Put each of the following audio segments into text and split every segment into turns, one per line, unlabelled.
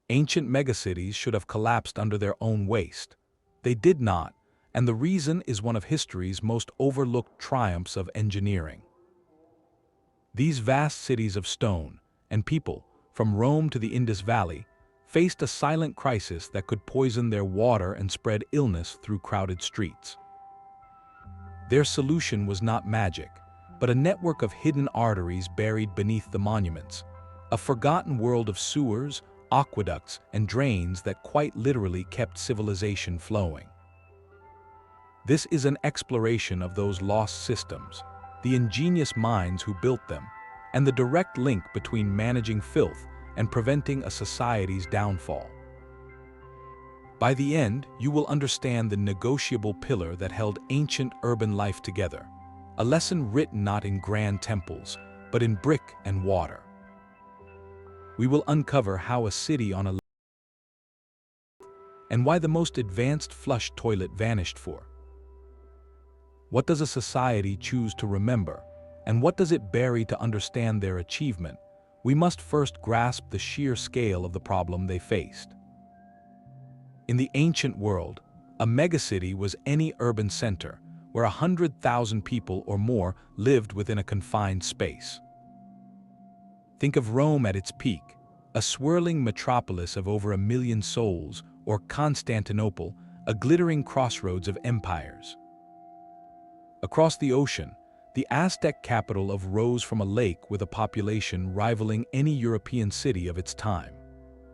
Ancient megacities should have collapsed under their own waste. They did not, and the reason is one of history's most overlooked triumphs of engineering. These vast cities of stone and people, from Rome to the Indus Valley, faced a silent crisis that could poison their water and spread illness through crowded streets. Their solution was not magic, but a network of hidden arteries buried beneath the monuments, a forgotten world of sewers, aqueducts, and drains that quite literally kept civilization flowing. This is an exploration of those lost systems, the ingenious minds who built them, and the direct link between managing filth and preventing a society's downfall. By the end, you will understand the negotiable pillar that held ancient urban life together, a lesson written not in grand temples, but in brick and water. We will uncover how a city on a and why the most advanced flush toilet vanished for. What does a society choose to remember, and what does it bury to understand their achievement? We must first grasp the sheer scale of the problem they faced. In the ancient world, a megacity was any urban center where 100,000 people or more lived within a confined space. Think of Rome at its peak, a swirling metropolis of over 1 million souls, or Constantinople, a glittering crossroads of empires. Across the ocean, the Aztec capital rose from a lake with a population rivaling any European city of its time.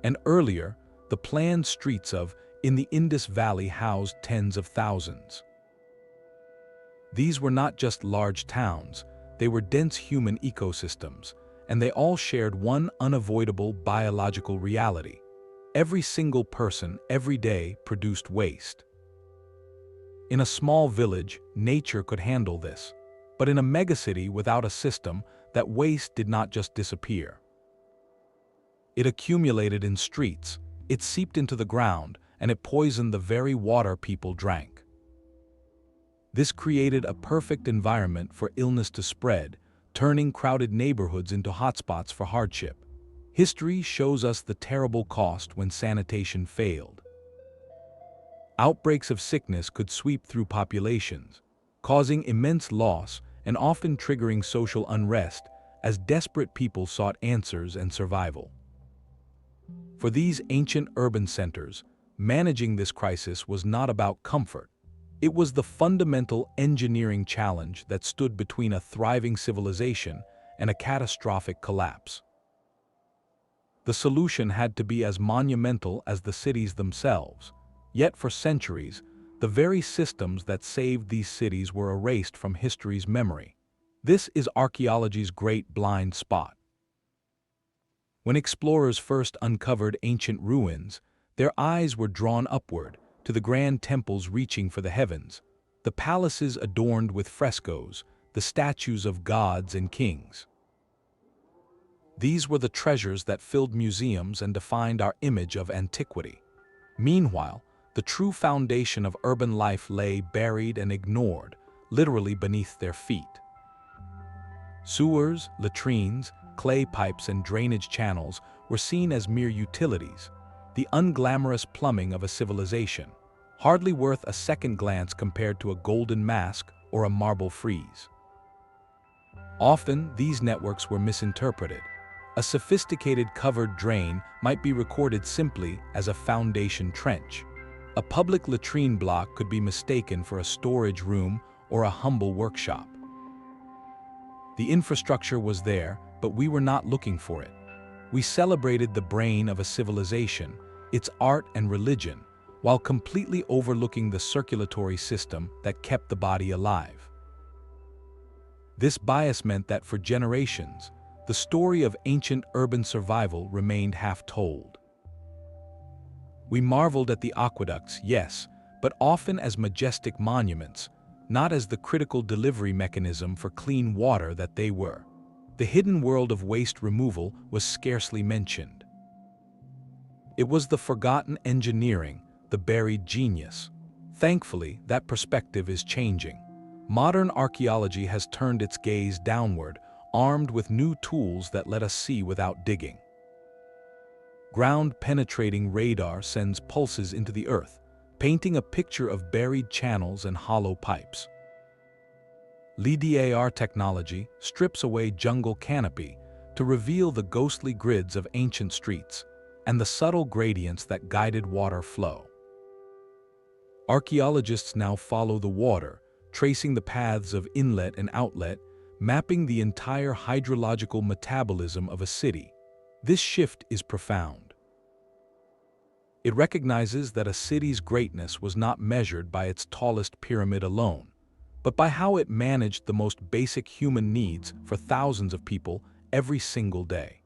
And earlier, the planned streets in the Indus Valley housed tens of thousands. These were not just large towns, they were dense human ecosystems, and they all shared one unavoidable biological reality. Every single person, every day, produced waste. In a small village, nature could handle this, but in a megacity without a system, that waste did not just disappear. It accumulated in streets, it seeped into the ground, and it poisoned the very water people drank. This created a perfect environment for illness to spread, turning crowded neighborhoods into hotspots for hardship. History shows us the terrible cost when sanitation failed. Outbreaks of sickness could sweep through populations, causing immense loss and often triggering social unrest as desperate people sought answers and survival. For these ancient urban centers, managing this crisis was not about comfort. It was the fundamental engineering challenge that stood between a thriving civilization and a catastrophic collapse. The solution had to be as monumental as the cities themselves. Yet for centuries, the very systems that saved these cities were erased from history's memory. This is archaeology's great blind spot. When explorers first uncovered ancient ruins, their eyes were drawn upward to the grand temples reaching for the heavens, the palaces adorned with frescoes, the statues of gods and kings. These were the treasures that filled museums and defined our image of antiquity. Meanwhile, the true foundation of urban life lay buried and ignored, literally beneath their feet. Sewers, latrines, clay pipes, and drainage channels were seen as mere utilities, the unglamorous plumbing of a civilization, hardly worth a second glance compared to a golden mask or a marble frieze. Often, these networks were misinterpreted. A sophisticated covered drain might be recorded simply as a foundation trench. A public latrine block could be mistaken for a storage room or a humble workshop. The infrastructure was there, but we were not looking for it. We celebrated the brain of a civilization, its art and religion, while completely overlooking the circulatory system that kept the body alive. This bias meant that for generations, the story of ancient urban survival remained half-told. We marveled at the aqueducts, yes, but often as majestic monuments, not as the critical delivery mechanism for clean water that they were. The hidden world of waste removal was scarcely mentioned. It was the forgotten engineering, the buried genius. Thankfully, that perspective is changing. Modern archaeology has turned its gaze downward, armed with new tools that let us see without digging. Ground-penetrating radar sends pulses into the earth, painting a picture of buried channels and hollow pipes. LiDAR technology strips away jungle canopy to reveal the ghostly grids of ancient streets and the subtle gradients that guided water flow. Archaeologists now follow the water, tracing the paths of inlet and outlet, mapping the entire hydrological metabolism of a city. This shift is profound. It recognizes that a city's greatness was not measured by its tallest pyramid alone, but by how it managed the most basic human needs for thousands of people every single day.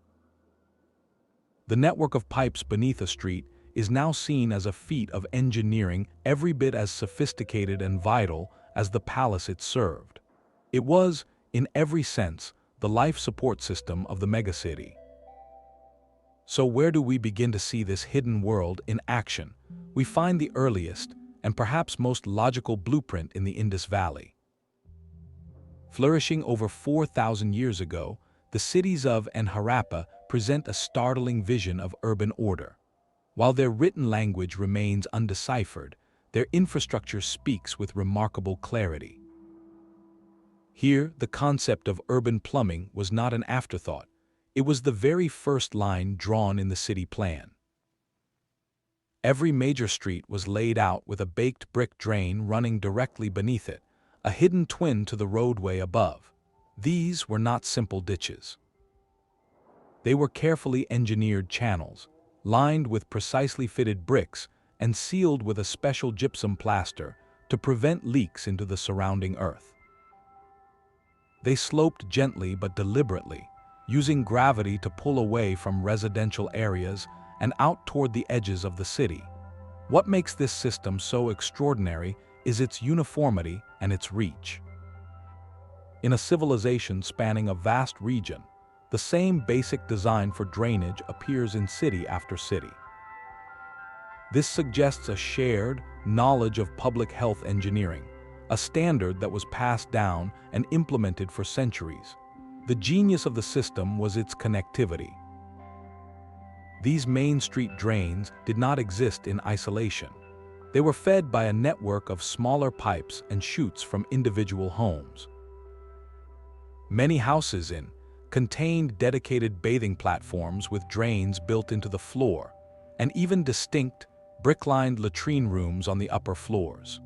The network of pipes beneath a street is now seen as a feat of engineering every bit as sophisticated and vital as the palace it served. It was, in every sense, the life support system of the megacity. So where do we begin to see this hidden world in action? We find the earliest and perhaps most logical blueprint in the Indus Valley. Flourishing over 4,000 years ago, the cities of and Harappa present a startling vision of urban order. While their written language remains undeciphered, their infrastructure speaks with remarkable clarity. Here, the concept of urban plumbing was not an afterthought. It was the very first line drawn in the city plan. Every major street was laid out with a baked brick drain running directly beneath it, a hidden twin to the roadway above. These were not simple ditches. They were carefully engineered channels, lined with precisely fitted bricks and sealed with a special gypsum plaster to prevent leaks into the surrounding earth. They sloped gently but deliberately, using gravity to pull away from residential areas and out toward the edges of the city. What makes this system so extraordinary is its uniformity and its reach. In a civilization spanning a vast region, the same basic design for drainage appears in city after city. This suggests a shared knowledge of public health engineering, a standard that was passed down and implemented for centuries. The genius of the system was its connectivity. These main street drains did not exist in isolation. They were fed by a network of smaller pipes and chutes from individual homes. Many houses contained dedicated bathing platforms with drains built into the floor, and even distinct, brick-lined latrine rooms on the upper floors.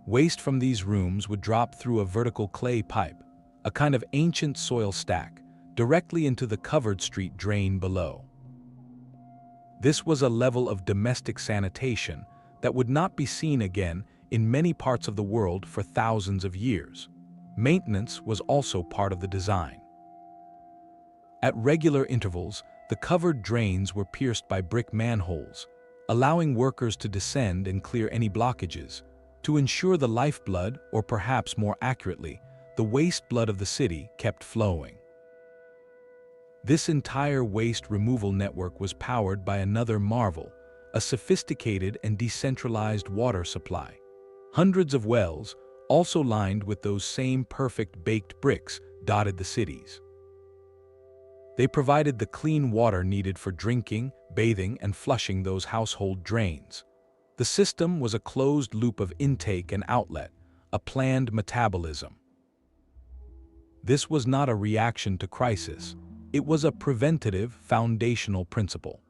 Waste from these rooms would drop through a vertical clay pipe, a kind of ancient soil stack, directly into the covered street drain below. This was a level of domestic sanitation that would not be seen again in many parts of the world for thousands of years. Maintenance was also part of the design. At regular intervals, the covered drains were pierced by brick manholes, allowing workers to descend and clear any blockages, to ensure the lifeblood, or perhaps more accurately, the waste blood of the city, kept flowing. This entire waste removal network was powered by another marvel, a sophisticated and decentralized water supply. Hundreds of wells, also lined with those same perfect baked bricks, dotted the cities. They provided the clean water needed for drinking, bathing, and flushing those household drains. The system was a closed loop of intake and outlet, a planned metabolism. This was not a reaction to crisis. It was a preventative, foundational principle.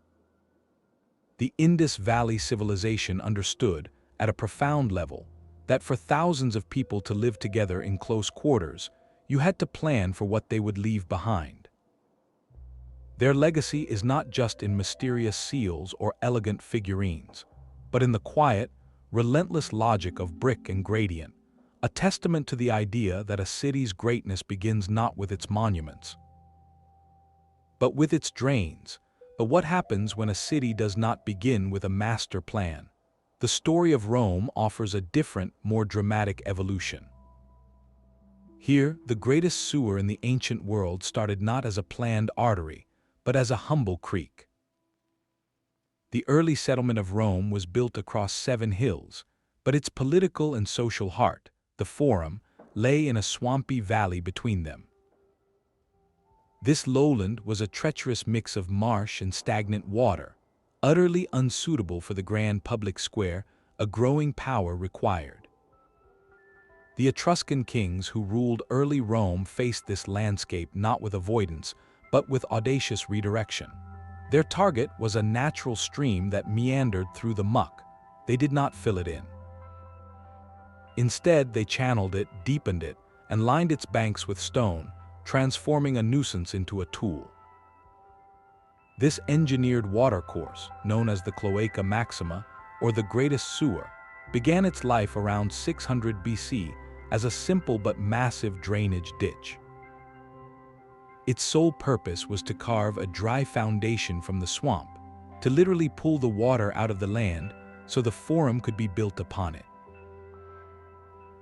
The Indus Valley civilization understood, at a profound level, that for thousands of people to live together in close quarters, you had to plan for what they would leave behind. Their legacy is not just in mysterious seals or elegant figurines, but in the quiet, relentless logic of brick and gradient, a testament to the idea that a city's greatness begins not with its monuments, but with its drains. But what happens when a city does not begin with a master plan? The story of Rome offers a different, more dramatic evolution. Here, the greatest sewer in the ancient world started not as a planned artery, but as a humble creek. The early settlement of Rome was built across 7 hills, but its political and social heart, the Forum, lay in a swampy valley between them. This lowland was a treacherous mix of marsh and stagnant water, utterly unsuitable for the grand public square a growing power required. The Etruscan kings who ruled early Rome faced this landscape not with avoidance, but with audacious redirection. Their target was a natural stream that meandered through the muck. They did not fill it in. Instead, they channeled it, deepened it, and lined its banks with stone, transforming a nuisance into a tool. This engineered watercourse, known as the Cloaca Maxima, or the Greatest Sewer, began its life around 600 BC as a simple but massive drainage ditch. Its sole purpose was to carve a dry foundation from the swamp, to literally pull the water out of the land so the forum could be built upon it.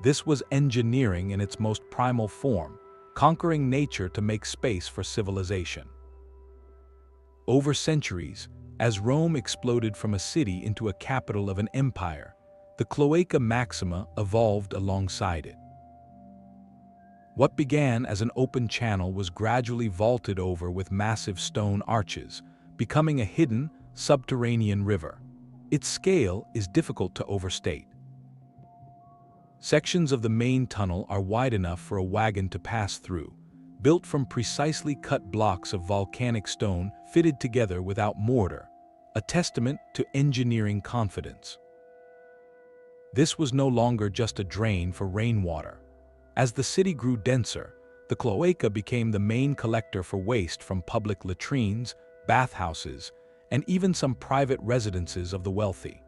This was engineering in its most primal form, conquering nature to make space for civilization. Over centuries, as Rome exploded from a city into a capital of an empire, the Cloaca Maxima evolved alongside it. What began as an open channel was gradually vaulted over with massive stone arches, becoming a hidden, subterranean river. Its scale is difficult to overstate. Sections of the main tunnel are wide enough for a wagon to pass through, built from precisely cut blocks of volcanic stone fitted together without mortar, a testament to engineering confidence. This was no longer just a drain for rainwater. As the city grew denser, the cloaca became the main collector for waste from public latrines, bathhouses, and even some private residences of the wealthy.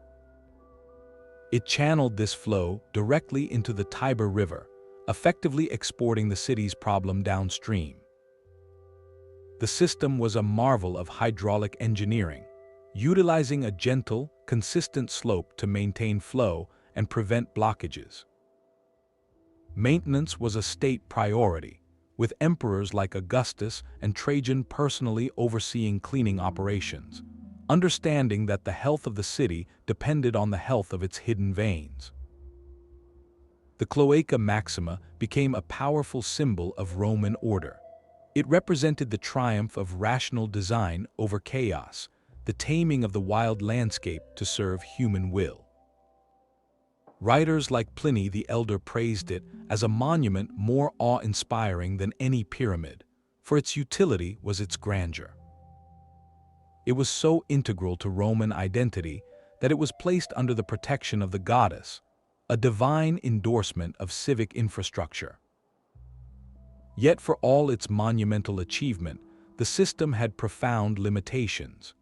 It channeled this flow directly into the Tiber River, effectively exporting the city's problem downstream. The system was a marvel of hydraulic engineering, utilizing a gentle, consistent slope to maintain flow and prevent blockages. Maintenance was a state priority, with emperors like Augustus and Trajan personally overseeing cleaning operations, understanding that the health of the city depended on the health of its hidden veins. The Cloaca Maxima became a powerful symbol of Roman order. It represented the triumph of rational design over chaos, the taming of the wild landscape to serve human will. Writers like Pliny the Elder praised it as a monument more awe-inspiring than any pyramid, for its utility was its grandeur. It was so integral to Roman identity that it was placed under the protection of the goddess, a divine endorsement of civic infrastructure. Yet for all its monumental achievement, the system had profound limitations.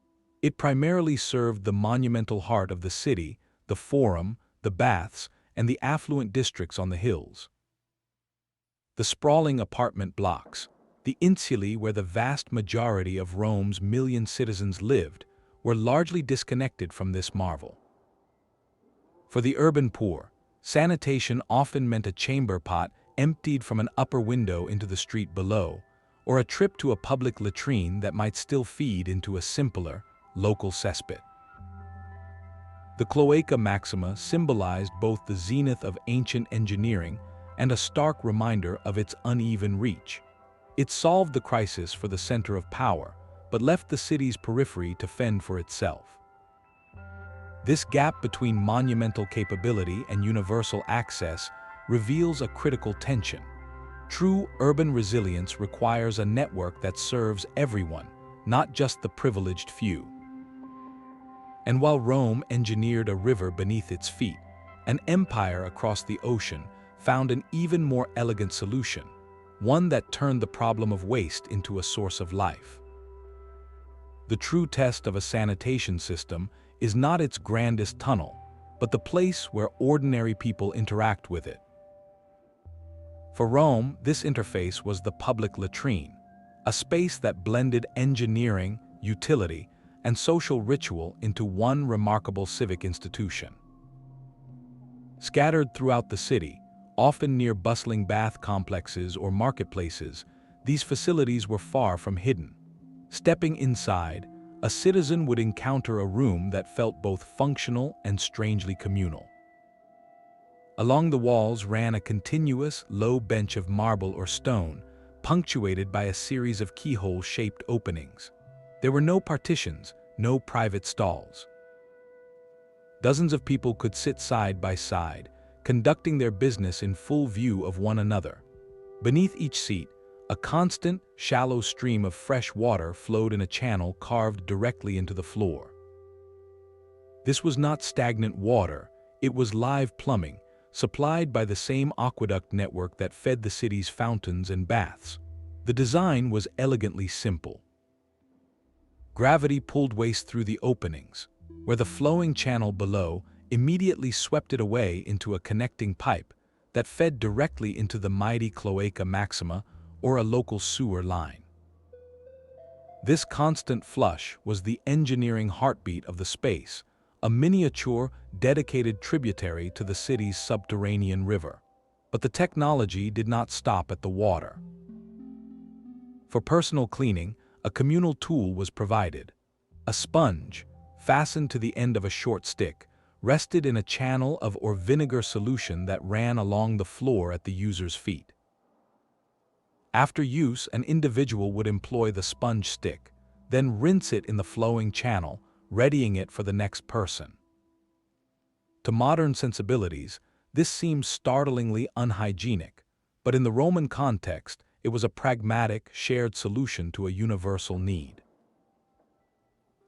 It primarily served the monumental heart of the city, the forum, the baths, and the affluent districts on the hills. The sprawling apartment blocks, the insulae where the vast majority of Rome's million citizens lived, were largely disconnected from this marvel. For the urban poor, sanitation often meant a chamber pot emptied from an upper window into the street below, or a trip to a public latrine that might still feed into a simpler, local cesspit. The Cloaca Maxima symbolized both the zenith of ancient engineering and a stark reminder of its uneven reach. It solved the crisis for the center of power, but left the city's periphery to fend for itself. This gap between monumental capability and universal access reveals a critical tension. True urban resilience requires a network that serves everyone, not just the privileged few. And while Rome engineered a river beneath its feet, an empire across the ocean found an even more elegant solution, one that turned the problem of waste into a source of life. The true test of a sanitation system is not its grandest tunnel, but the place where ordinary people interact with it. For Rome, this interface was the public latrine, a space that blended engineering, utility, and social ritual into one remarkable civic institution. Scattered throughout the city, often near bustling bath complexes or marketplaces, these facilities were far from hidden. Stepping inside, a citizen would encounter a room that felt both functional and strangely communal. Along the walls ran a continuous, low bench of marble or stone, punctuated by a series of keyhole-shaped openings. There were no partitions, no private stalls. Dozens of people could sit side by side, conducting their business in full view of one another. Beneath each seat, a constant, shallow stream of fresh water flowed in a channel carved directly into the floor. This was not stagnant water, it was live plumbing, supplied by the same aqueduct network that fed the city's fountains and baths. The design was elegantly simple. Gravity pulled waste through the openings, where the flowing channel below immediately swept it away into a connecting pipe that fed directly into the mighty Cloaca Maxima or a local sewer line. This constant flush was the engineering heartbeat of the space, a miniature, dedicated tributary to the city's subterranean river. But the technology did not stop at the water. For personal cleaning, a communal tool was provided. A sponge, fastened to the end of a short stick, rested in a channel of or vinegar solution that ran along the floor at the user's feet. After use, an individual would employ the sponge stick, then rinse it in the flowing channel, readying it for the next person. To modern sensibilities, this seems startlingly unhygienic, but in the Roman context, it was a pragmatic, shared solution to a universal need.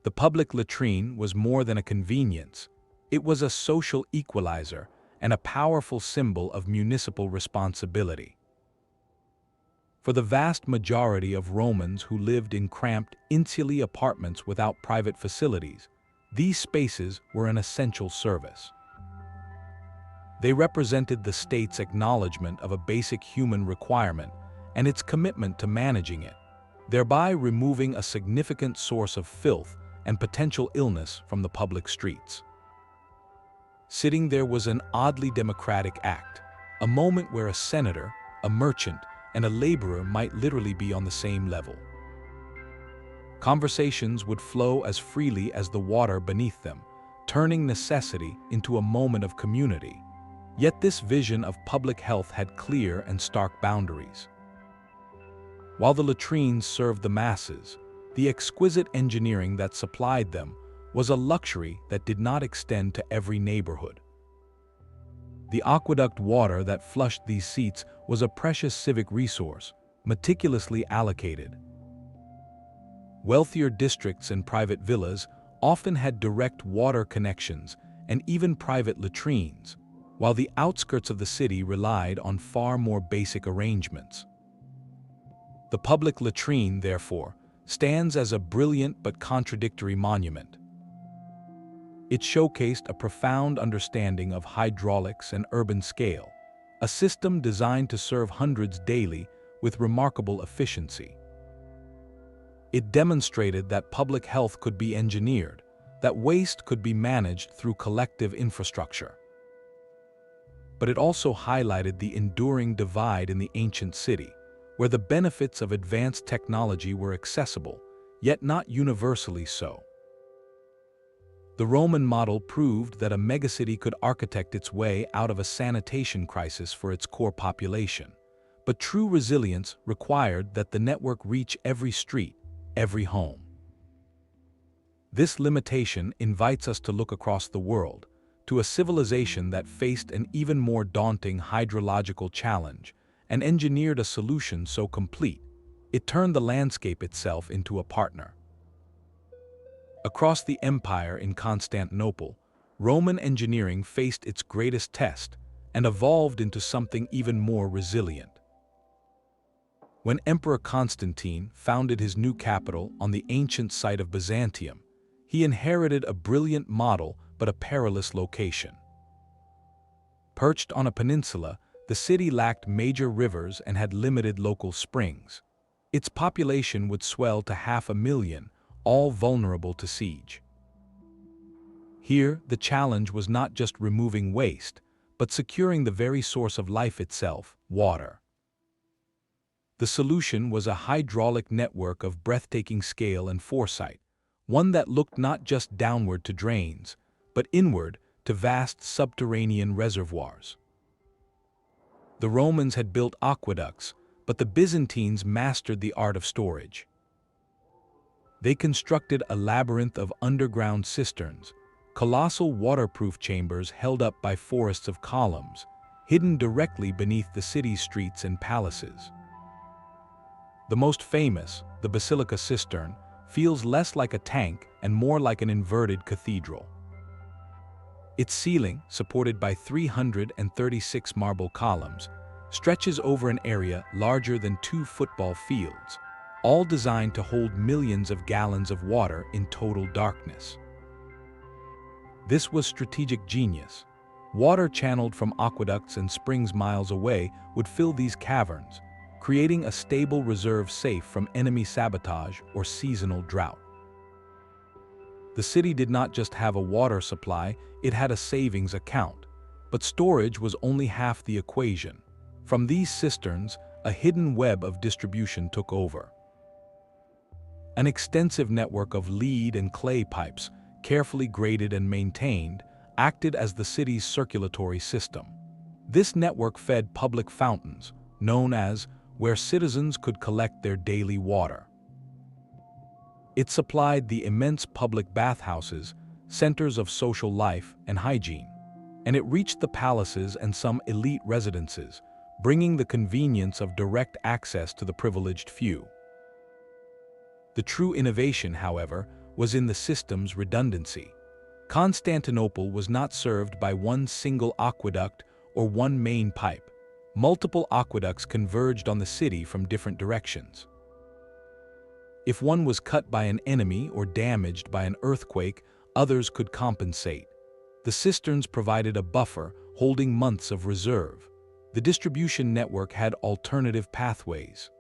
The public latrine was more than a convenience. It was a social equalizer and a powerful symbol of municipal responsibility. For the vast majority of Romans who lived in cramped, insulae apartments without private facilities, these spaces were an essential service. They represented the state's acknowledgement of a basic human requirement and its commitment to managing it, thereby removing a significant source of filth and potential illness from the public streets. Sitting there was an oddly democratic act, a moment where a senator, a merchant, and a laborer might literally be on the same level. Conversations would flow as freely as the water beneath them, turning necessity into a moment of community. Yet this vision of public health had clear and stark boundaries. While the latrines served the masses, the exquisite engineering that supplied them was a luxury that did not extend to every neighborhood. The aqueduct water that flushed these seats was a precious civic resource, meticulously allocated. Wealthier districts and private villas often had direct water connections and even private latrines, while the outskirts of the city relied on far more basic arrangements. The public latrine, therefore, stands as a brilliant but contradictory monument. It showcased a profound understanding of hydraulics and urban scale, a system designed to serve hundreds daily with remarkable efficiency. It demonstrated that public health could be engineered, that waste could be managed through collective infrastructure. But it also highlighted the enduring divide in the ancient city, where the benefits of advanced technology were accessible, yet not universally so. The Roman model proved that a megacity could architect its way out of a sanitation crisis for its core population, but true resilience required that the network reach every street, every home. This limitation invites us to look across the world, to a civilization that faced an even more daunting hydrological challenge and engineered a solution so complete, it turned the landscape itself into a partner. Across the empire in Constantinople, Roman engineering faced its greatest test and evolved into something even more resilient. When Emperor Constantine founded his new capital on the ancient site of Byzantium, he inherited a brilliant model but a perilous location. Perched on a peninsula, the city lacked major rivers and had limited local springs. Its population would swell to 500,000, all vulnerable to siege. Here, the challenge was not just removing waste, but securing the very source of life itself, water. The solution was a hydraulic network of breathtaking scale and foresight, one that looked not just downward to drains, but inward to vast subterranean reservoirs. The Romans had built aqueducts, but the Byzantines mastered the art of storage. They constructed a labyrinth of underground cisterns, colossal waterproof chambers held up by forests of columns, hidden directly beneath the city's streets and palaces. The most famous, the Basilica cistern, feels less like a tank and more like an inverted cathedral. Its ceiling, supported by 336 marble columns, stretches over an area larger than 2 football fields, all designed to hold millions of gallons of water in total darkness. This was strategic genius. Water channeled from aqueducts and springs miles away would fill these caverns, creating a stable reserve safe from enemy sabotage or seasonal drought. The city did not just have a water supply, it had a savings account. But storage was only half the equation. From these cisterns, a hidden web of distribution took over. An extensive network of lead and clay pipes, carefully graded and maintained, acted as the city's circulatory system. This network fed public fountains, known as where citizens could collect their daily water. It supplied the immense public bathhouses, centers of social life and hygiene, and it reached the palaces and some elite residences, bringing the convenience of direct access to the privileged few. The true innovation, however, was in the system's redundancy. Constantinople was not served by one single aqueduct or one main pipe. Multiple aqueducts converged on the city from different directions. If one was cut by an enemy or damaged by an earthquake, others could compensate. The cisterns provided a buffer, holding months of reserve. The distribution network had alternative pathways.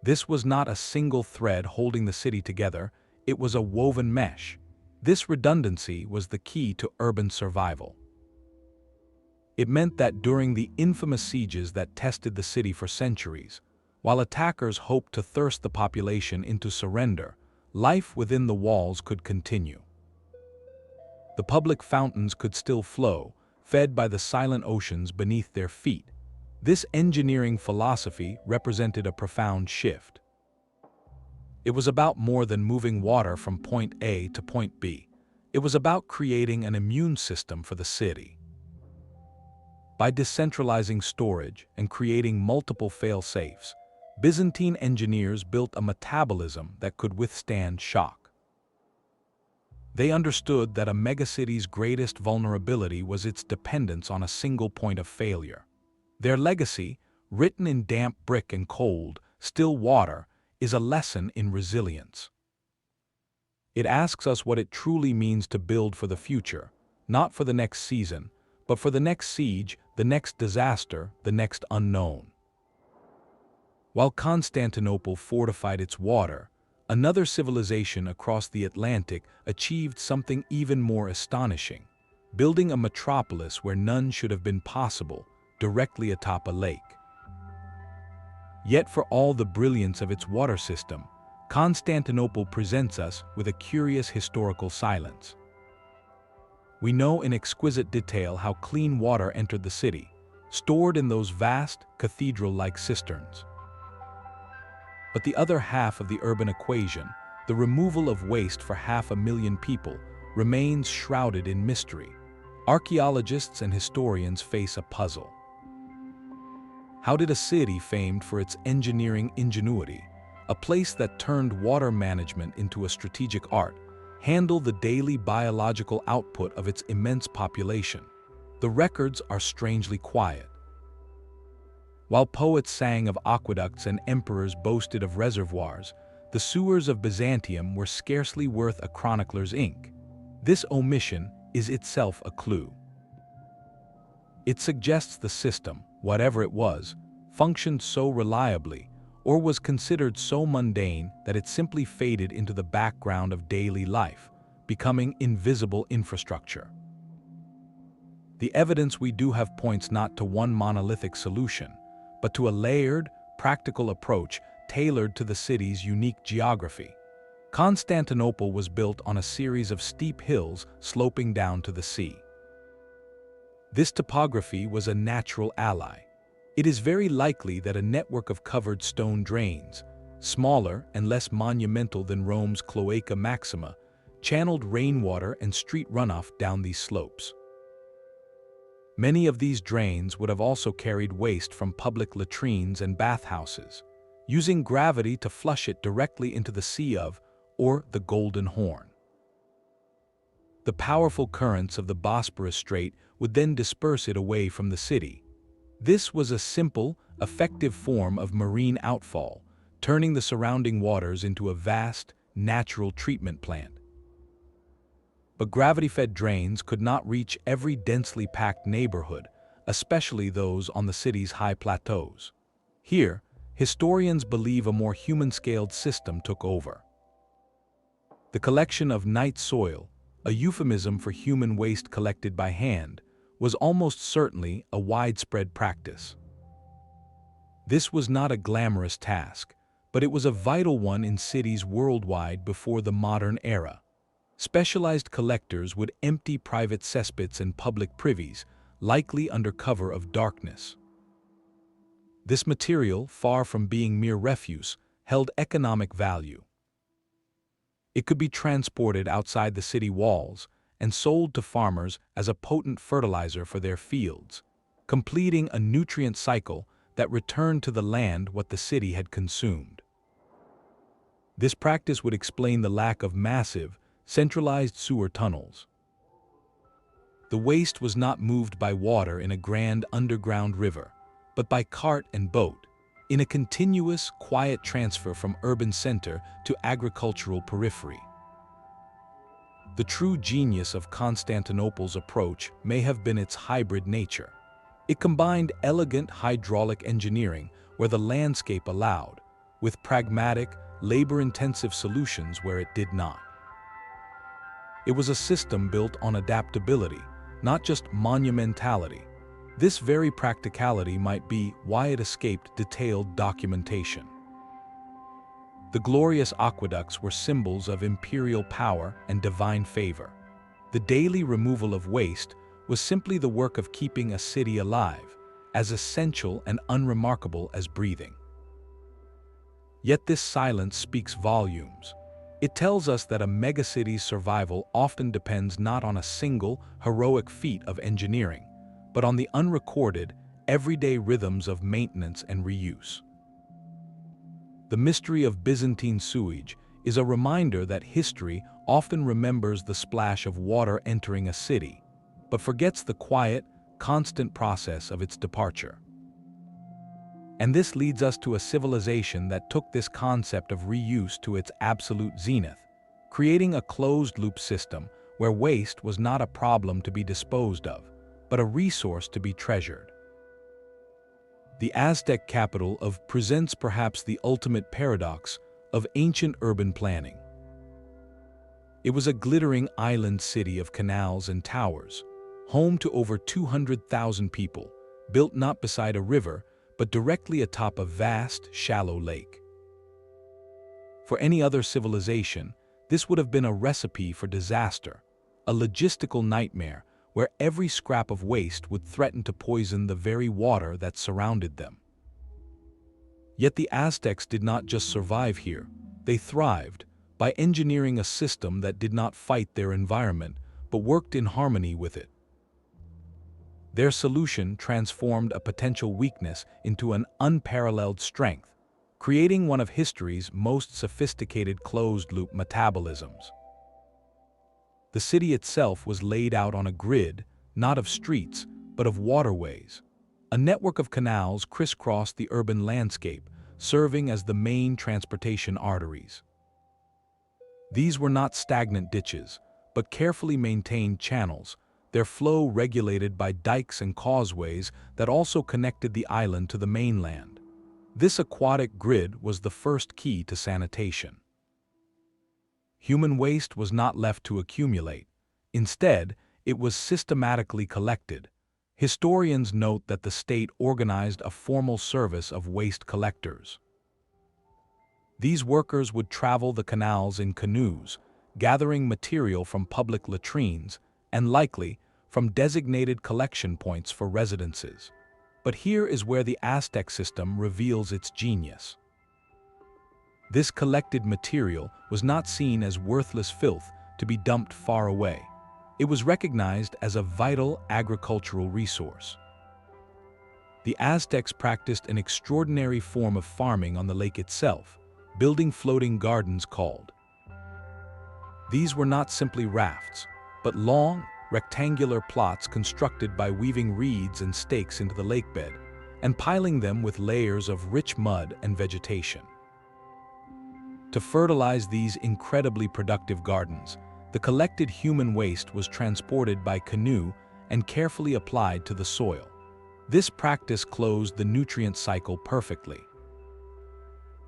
This was not a single thread holding the city together, it was a woven mesh. This redundancy was the key to urban survival. It meant that during the infamous sieges that tested the city for centuries, while attackers hoped to thirst the population into surrender, life within the walls could continue. The public fountains could still flow, fed by the silent oceans beneath their feet. This engineering philosophy represented a profound shift. It was about more than moving water from point A to point B. It was about creating an immune system for the city. By decentralizing storage and creating multiple fail-safes, Byzantine engineers built a metabolism that could withstand shock. They understood that a megacity's greatest vulnerability was its dependence on a single point of failure. Their legacy, written in damp brick and cold, still water, is a lesson in resilience. It asks us what it truly means to build for the future, not for the next season, but for the next siege, the next disaster, the next unknown. While Constantinople fortified its water, another civilization across the Atlantic achieved something even more astonishing, building a metropolis where none should have been possible, directly atop a lake. Yet for all the brilliance of its water system, Constantinople presents us with a curious historical silence. We know in exquisite detail how clean water entered the city, stored in those vast, cathedral-like cisterns. But the other half of the urban equation, the removal of waste for 500,000 people, remains shrouded in mystery. Archaeologists and historians face a puzzle. How did a city famed for its engineering ingenuity, a place that turned water management into a strategic art, handle the daily biological output of its immense population? The records are strangely quiet. While poets sang of aqueducts and emperors boasted of reservoirs, the sewers of Byzantium were scarcely worth a chronicler's ink. This omission is itself a clue. It suggests the system, whatever it was, functioned so reliably or was considered so mundane that it simply faded into the background of daily life, becoming invisible infrastructure. The evidence we do have points not to one monolithic solution, but to a layered, practical approach tailored to the city's unique geography. Constantinople was built on a series of steep hills sloping down to the sea. This topography was a natural ally. It is very likely that a network of covered stone drains, smaller and less monumental than Rome's Cloaca Maxima, channeled rainwater and street runoff down these slopes. Many of these drains would have also carried waste from public latrines and bathhouses, using gravity to flush it directly into the Sea of, or the Golden Horn. The powerful currents of the Bosporus Strait would then disperse it away from the city. This was a simple, effective form of marine outfall, turning the surrounding waters into a vast, natural treatment plant. But gravity-fed drains could not reach every densely packed neighborhood, especially those on the city's high plateaus. Here, historians believe a more human-scaled system took over. The collection of night soil, a euphemism for human waste collected by hand, was almost certainly a widespread practice. This was not a glamorous task, but it was a vital one in cities worldwide before the modern era. Specialized collectors would empty private cesspits and public privies, likely under cover of darkness. This material, far from being mere refuse, held economic value. It could be transported outside the city walls and sold to farmers as a potent fertilizer for their fields, completing a nutrient cycle that returned to the land what the city had consumed. This practice would explain the lack of massive, centralized sewer tunnels. The waste was not moved by water in a grand underground river, but by cart and boat, in a continuous, quiet transfer from urban center to agricultural periphery. The true genius of Constantinople's approach may have been its hybrid nature. It combined elegant hydraulic engineering where the landscape allowed, with pragmatic, labor-intensive solutions where it did not. It was a system built on adaptability, not just monumentality. This very practicality might be why it escaped detailed documentation. The glorious aqueducts were symbols of imperial power and divine favor. The daily removal of waste was simply the work of keeping a city alive, as essential and unremarkable as breathing. Yet this silence speaks volumes. It tells us that a megacity's survival often depends not on a single, heroic feat of engineering, but on the unrecorded, everyday rhythms of maintenance and reuse. The mystery of Byzantine sewage is a reminder that history often remembers the splash of water entering a city, but forgets the quiet, constant process of its departure. And this leads us to a civilization that took this concept of reuse to its absolute zenith, creating a closed-loop system where waste was not a problem to be disposed of, but a resource to be treasured. The Aztec capital presents perhaps the ultimate paradox of ancient urban planning. It was a glittering island city of canals and towers, home to over 200,000 people, built not beside a river, but directly atop a vast, shallow lake. For any other civilization, this would have been a recipe for disaster, a logistical nightmare where every scrap of waste would threaten to poison the very water that surrounded them. Yet the Aztecs did not just survive here, they thrived by engineering a system that did not fight their environment, but worked in harmony with it. Their solution transformed a potential weakness into an unparalleled strength, creating one of history's most sophisticated closed-loop metabolisms. The city itself was laid out on a grid, not of streets, but of waterways. A network of canals crisscrossed the urban landscape, serving as the main transportation arteries. These were not stagnant ditches, but carefully maintained channels, their flow regulated by dikes and causeways that also connected the island to the mainland. This aquatic grid was the first key to sanitation. Human waste was not left to accumulate. Instead, it was systematically collected. Historians note that the state organized a formal service of waste collectors. These workers would travel the canals in canoes, gathering material from public latrines and likely from designated collection points for residences. But here is where the Aztec system reveals its genius. This collected material was not seen as worthless filth to be dumped far away. It was recognized as a vital agricultural resource. The Aztecs practiced an extraordinary form of farming on the lake itself, building floating gardens called. These were not simply rafts, but long, rectangular plots constructed by weaving reeds and stakes into the lakebed and piling them with layers of rich mud and vegetation. To fertilize these incredibly productive gardens, the collected human waste was transported by canoe and carefully applied to the soil. This practice closed the nutrient cycle perfectly.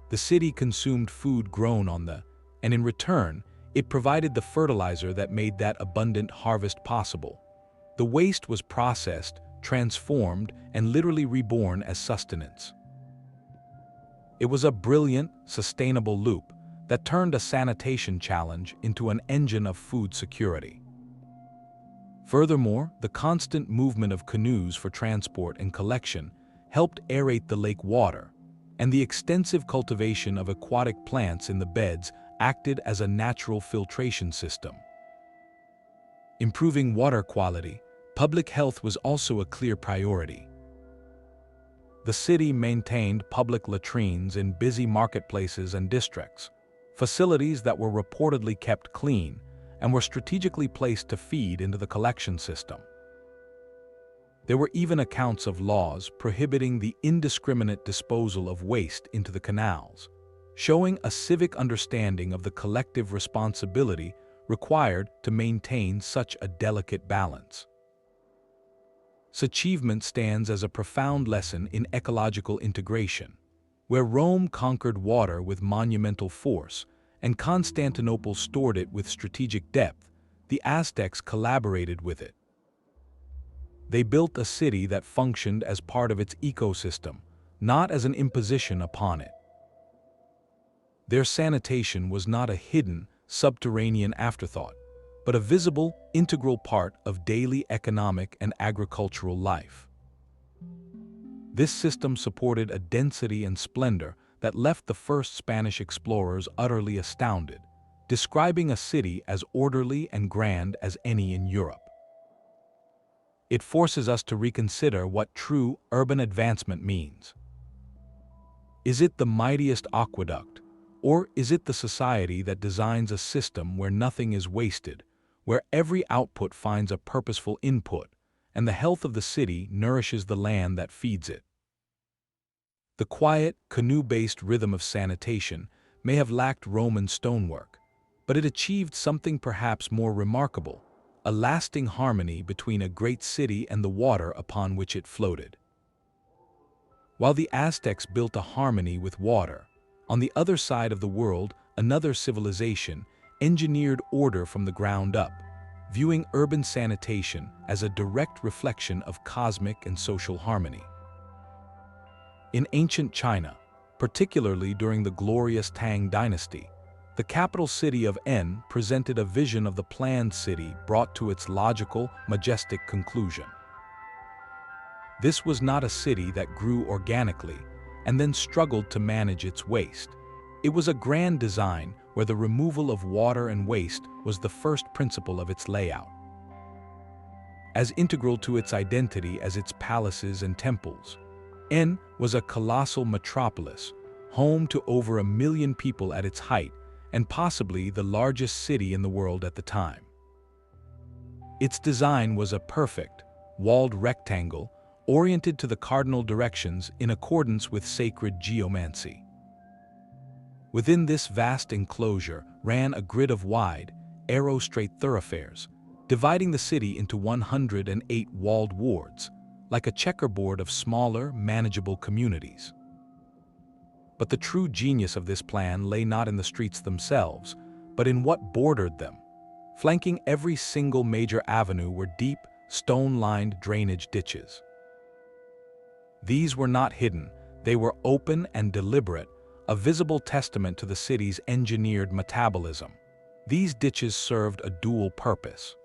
The city consumed food grown on the, and in return, it provided the fertilizer that made that abundant harvest possible. The waste was processed, transformed, and literally reborn as sustenance. It was a brilliant, sustainable loop that turned a sanitation challenge into an engine of food security. Furthermore, the constant movement of canoes for transport and collection helped aerate the lake water, and the extensive cultivation of aquatic plants in the beds acted as a natural filtration system. Improving water quality, public health was also a clear priority. The city maintained public latrines in busy marketplaces and districts, facilities that were reportedly kept clean and were strategically placed to feed into the collection system. There were even accounts of laws prohibiting the indiscriminate disposal of waste into the canals, showing a civic understanding of the collective responsibility required to maintain such a delicate balance. This achievement stands as a profound lesson in ecological integration. Where Rome conquered water with monumental force and Constantinople stored it with strategic depth, the Aztecs collaborated with it. They built a city that functioned as part of its ecosystem, not as an imposition upon it. Their sanitation was not a hidden, subterranean afterthought, but a visible, integral part of daily economic and agricultural life. This system supported a density and splendor that left the first Spanish explorers utterly astounded, describing a city as orderly and grand as any in Europe. It forces us to reconsider what true urban advancement means. Is it the mightiest aqueduct, or is it the society that designs a system where nothing is wasted, where every output finds a purposeful input, and the health of the city nourishes the land that feeds it? The quiet, canoe-based rhythm of sanitation may have lacked Roman stonework, but it achieved something perhaps more remarkable, a lasting harmony between a great city and the water upon which it floated. While the Aztecs built a harmony with water, on the other side of the world, another civilization engineered order from the ground up, viewing urban sanitation as a direct reflection of cosmic and social harmony. In ancient China, particularly during the glorious Tang dynasty, the capital city of En presented a vision of the planned city brought to its logical, majestic conclusion. This was not a city that grew organically and then struggled to manage its waste. It was a grand design where the removal of water and waste was the first principle of its layout. As integral to its identity as its palaces and temples, En was a colossal metropolis, home to over 1 million people at its height, and possibly the largest city in the world at the time. Its design was a perfect, walled rectangle oriented to the cardinal directions in accordance with sacred geomancy. Within this vast enclosure ran a grid of wide, arrow-straight thoroughfares, dividing the city into 108 walled wards, like a checkerboard of smaller, manageable communities. But the true genius of this plan lay not in the streets themselves, but in what bordered them. Flanking every single major avenue were deep, stone-lined drainage ditches. These were not hidden, they were open and deliberate, a visible testament to the city's engineered metabolism. These ditches served a dual purpose.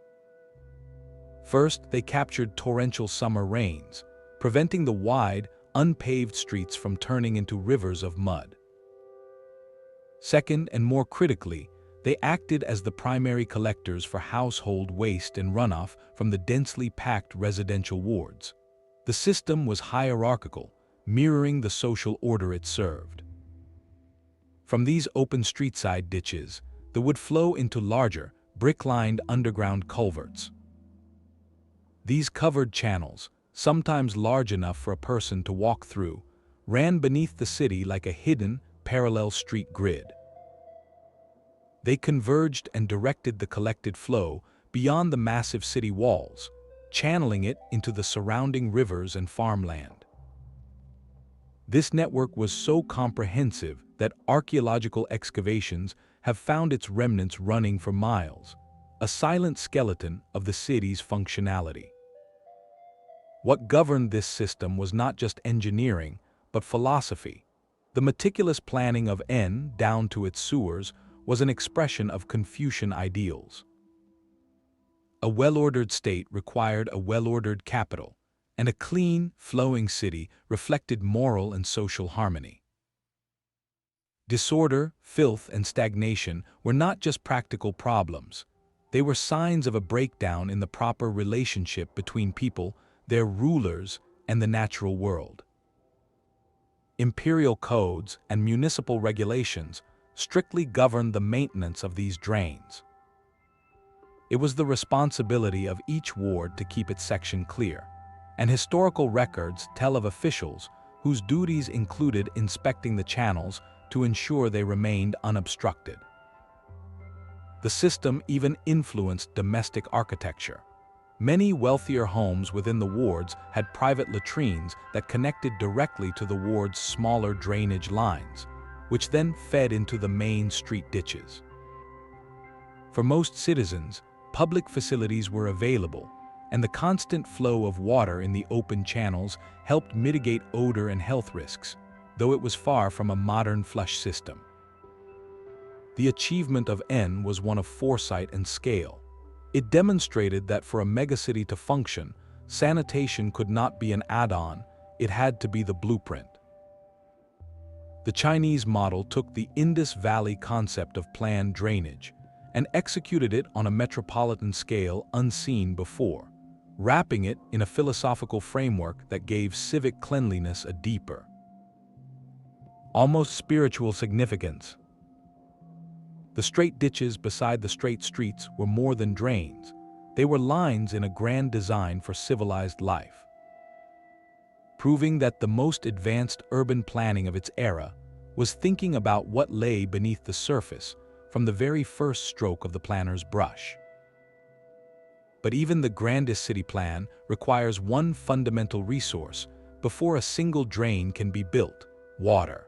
First, they captured torrential summer rains, preventing the wide, unpaved streets from turning into rivers of mud. Second, and more critically, they acted as the primary collectors for household waste and runoff from the densely packed residential wards. The system was hierarchical, mirroring the social order it served. From these open streetside ditches, they would flow into larger, brick-lined underground culverts. These covered channels, sometimes large enough for a person to walk through, ran beneath the city like a hidden, parallel street grid. They converged and directed the collected flow beyond the massive city walls, channeling it into the surrounding rivers and farmland. This network was so comprehensive that archaeological excavations have found its remnants running for miles, a silent skeleton of the city's functionality. What governed this system was not just engineering, but philosophy. The meticulous planning of N down to its sewers was an expression of Confucian ideals. A well-ordered state required a well-ordered capital, and a clean, flowing city reflected moral and social harmony. Disorder, filth, and stagnation were not just practical problems. They were signs of a breakdown in the proper relationship between people, their rulers, and the natural world. Imperial codes and municipal regulations strictly governed the maintenance of these drains. It was the responsibility of each ward to keep its section clear, and historical records tell of officials whose duties included inspecting the channels to ensure they remained unobstructed. The system even influenced domestic architecture. Many wealthier homes within the wards had private latrines that connected directly to the ward's smaller drainage lines, which then fed into the main street ditches. For most citizens, public facilities were available, and the constant flow of water in the open channels helped mitigate odor and health risks, though it was far from a modern flush system. The achievement of N was one of foresight and scale. It demonstrated that for a megacity to function, sanitation could not be an add-on, it had to be the blueprint. The Chinese model took the Indus Valley concept of planned drainage and executed it on a metropolitan scale unseen before, wrapping it in a philosophical framework that gave civic cleanliness a deeper, almost spiritual significance. The straight ditches beside the straight streets were more than drains. They were lines in a grand design for civilized life, proving that the most advanced urban planning of its era was thinking about what lay beneath the surface from the very first stroke of the planner's brush. But even the grandest city plan requires one fundamental resource before a single drain can be built: water.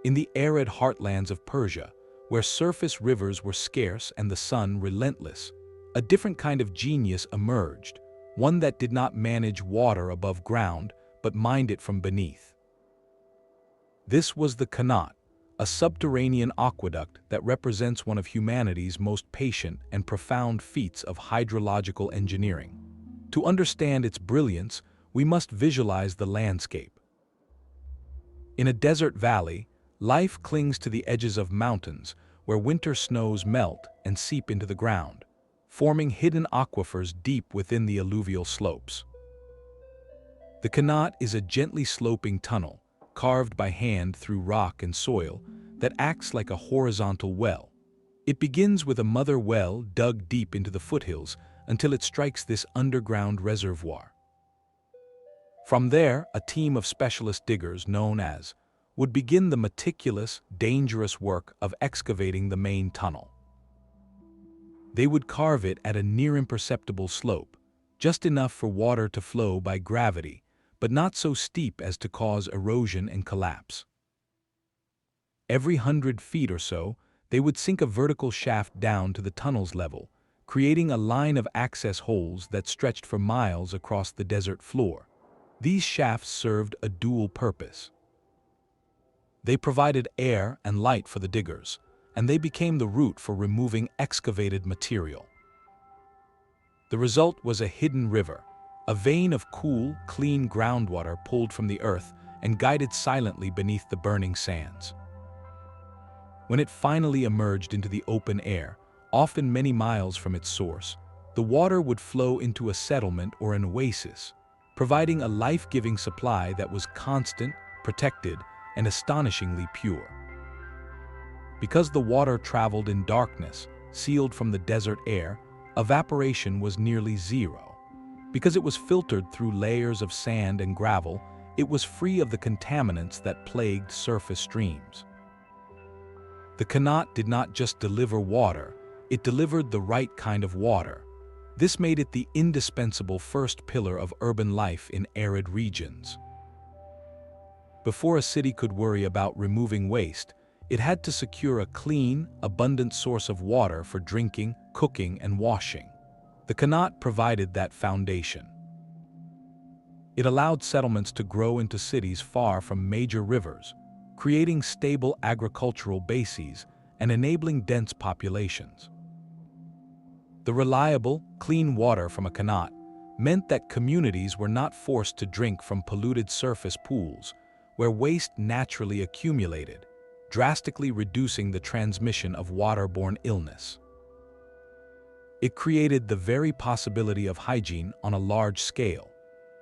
In the arid heartlands of Persia, where surface rivers were scarce and the sun relentless, a different kind of genius emerged, one that did not manage water above ground but mined it from beneath. This was the qanat, a subterranean aqueduct that represents one of humanity's most patient and profound feats of hydrological engineering. To understand its brilliance, we must visualize the landscape. In a desert valley, life clings to the edges of mountains where winter snows melt and seep into the ground, forming hidden aquifers deep within the alluvial slopes. The qanat is a gently sloping tunnel, carved by hand through rock and soil, that acts like a horizontal well. It begins with a mother well dug deep into the foothills until it strikes this underground reservoir. From there, a team of specialist diggers known as would begin the meticulous, dangerous work of excavating the main tunnel. They would carve it at a near imperceptible slope, just enough for water to flow by gravity, but not so steep as to cause erosion and collapse. Every 100 feet or so, they would sink a vertical shaft down to the tunnel's level, creating a line of access holes that stretched for miles across the desert floor. These shafts served a dual purpose. They provided air and light for the diggers, and they became the route for removing excavated material. The result was a hidden river, a vein of cool, clean groundwater pulled from the earth and guided silently beneath the burning sands. When it finally emerged into the open air, often many miles from its source, the water would flow into a settlement or an oasis, providing a life-giving supply that was constant, protected, and astonishingly pure. Because the water traveled in darkness, sealed from the desert air, evaporation was nearly zero. Because it was filtered through layers of sand and gravel, it was free of the contaminants that plagued surface streams. The qanat did not just deliver water, it delivered the right kind of water. This made it the indispensable first pillar of urban life in arid regions. Before a city could worry about removing waste, it had to secure a clean, abundant source of water for drinking, cooking, and washing. The qanat provided that foundation. It allowed settlements to grow into cities far from major rivers, creating stable agricultural bases and enabling dense populations. The reliable, clean water from a qanat meant that communities were not forced to drink from polluted surface pools, where waste naturally accumulated, drastically reducing the transmission of waterborne illness. It created the very possibility of hygiene on a large scale.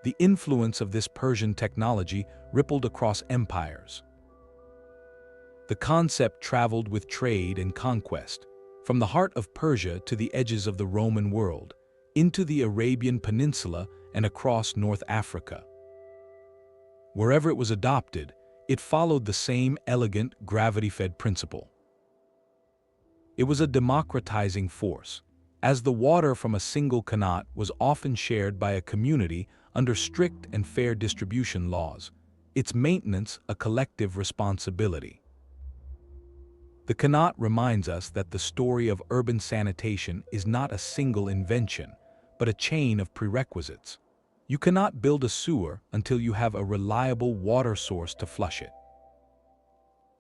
The influence of this Persian technology rippled across empires. The concept traveled with trade and conquest, from the heart of Persia to the edges of the Roman world, into the Arabian Peninsula and across North Africa. Wherever it was adopted, it followed the same elegant, gravity-fed principle. It was a democratizing force, as the water from a single qanat was often shared by a community under strict and fair distribution laws, its maintenance a collective responsibility. The qanat reminds us that the story of urban sanitation is not a single invention, but a chain of prerequisites. You cannot build a sewer until you have a reliable water source to flush it.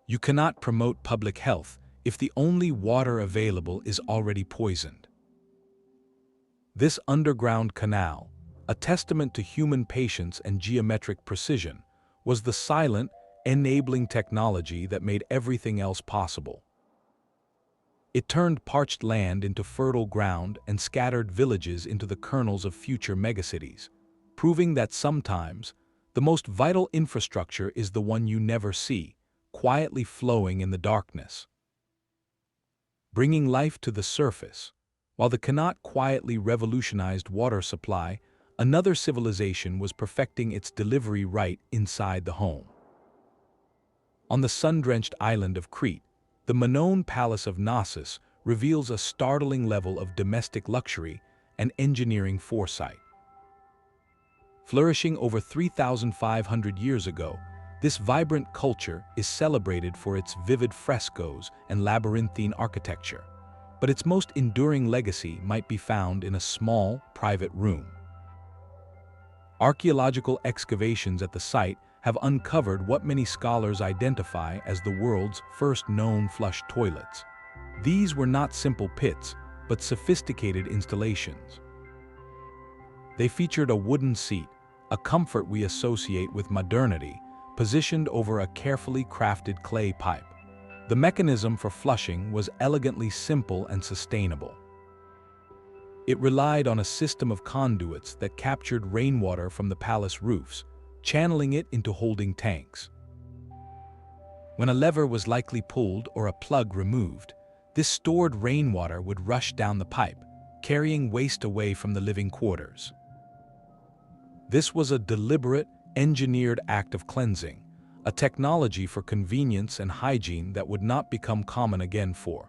You cannot promote public health if the only water available is already poisoned. This underground canal, a testament to human patience and geometric precision, was the silent, enabling technology that made everything else possible. It turned parched land into fertile ground and scattered villages into the kernels of future megacities, proving that sometimes the most vital infrastructure is the one you never see, quietly flowing in the darkness. Bringing life to the surface, while the qanat quietly revolutionized water supply, another civilization was perfecting its delivery right inside the home. On the sun-drenched island of Crete, the Minoan Palace of Knossos reveals a startling level of domestic luxury and engineering foresight. Flourishing over 3,500 years ago, this vibrant culture is celebrated for its vivid frescoes and labyrinthine architecture, but its most enduring legacy might be found in a small, private room. Archaeological excavations at the site have uncovered what many scholars identify as the world's first known flush toilets. These were not simple pits, but sophisticated installations. They featured a wooden seat, a comfort we associate with modernity, positioned over a carefully crafted clay pipe. The mechanism for flushing was elegantly simple and sustainable. It relied on a system of conduits that captured rainwater from the palace roofs, channeling it into holding tanks. When a lever was likely pulled or a plug removed, this stored rainwater would rush down the pipe, carrying waste away from the living quarters. This was a deliberate, engineered act of cleansing, a technology for convenience and hygiene that would not become common again for.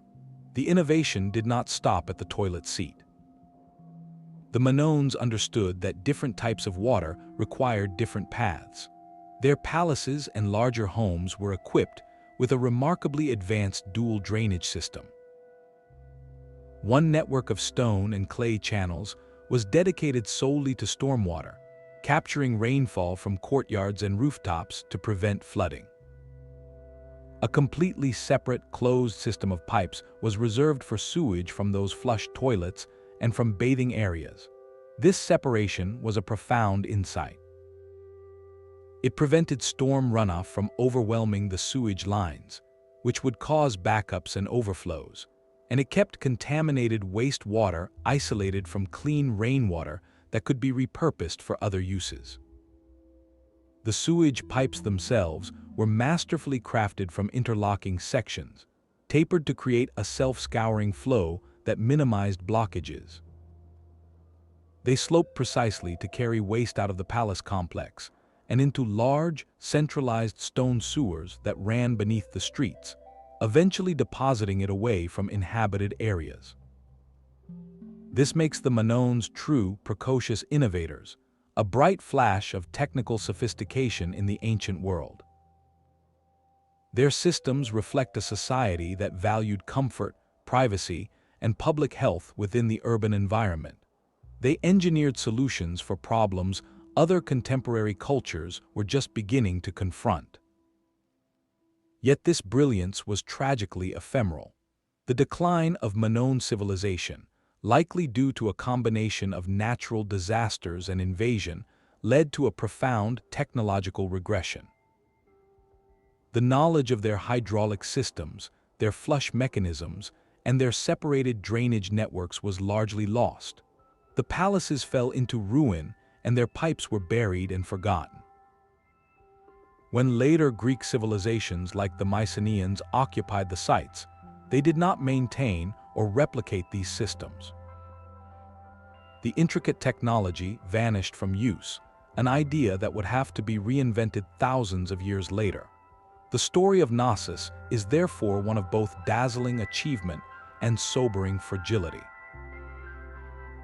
The innovation did not stop at the toilet seat. The Minoans understood that different types of water required different paths. Their palaces and larger homes were equipped with a remarkably advanced dual drainage system. One network of stone and clay channels was dedicated solely to stormwater, capturing rainfall from courtyards and rooftops to prevent flooding. A completely separate, closed system of pipes was reserved for sewage from those flush toilets and from bathing areas. This separation was a profound insight. It prevented storm runoff from overwhelming the sewage lines, which would cause backups and overflows, and it kept contaminated wastewater isolated from clean rainwater that could be repurposed for other uses. The sewage pipes themselves were masterfully crafted from interlocking sections, tapered to create a self-scouring flow that minimized blockages. They sloped precisely to carry waste out of the palace complex and into large, centralized stone sewers that ran beneath the streets, eventually depositing it away from inhabited areas. This makes the Minoans true, precocious innovators, a bright flash of technical sophistication in the ancient world. Their systems reflect a society that valued comfort, privacy, and public health within the urban environment. They engineered solutions for problems other contemporary cultures were just beginning to confront. Yet this brilliance was tragically ephemeral. The decline of Minoan civilization, likely due to a combination of natural disasters and invasion, led to a profound technological regression. The knowledge of their hydraulic systems, their flush mechanisms, and their separated drainage networks was largely lost. The palaces fell into ruin, and their pipes were buried and forgotten. When later Greek civilizations like the Mycenaeans occupied the sites, they did not maintain or replicate these systems. The intricate technology vanished from use, an idea that would have to be reinvented thousands of years later. The story of Knossos is therefore one of both dazzling achievement and sobering fragility.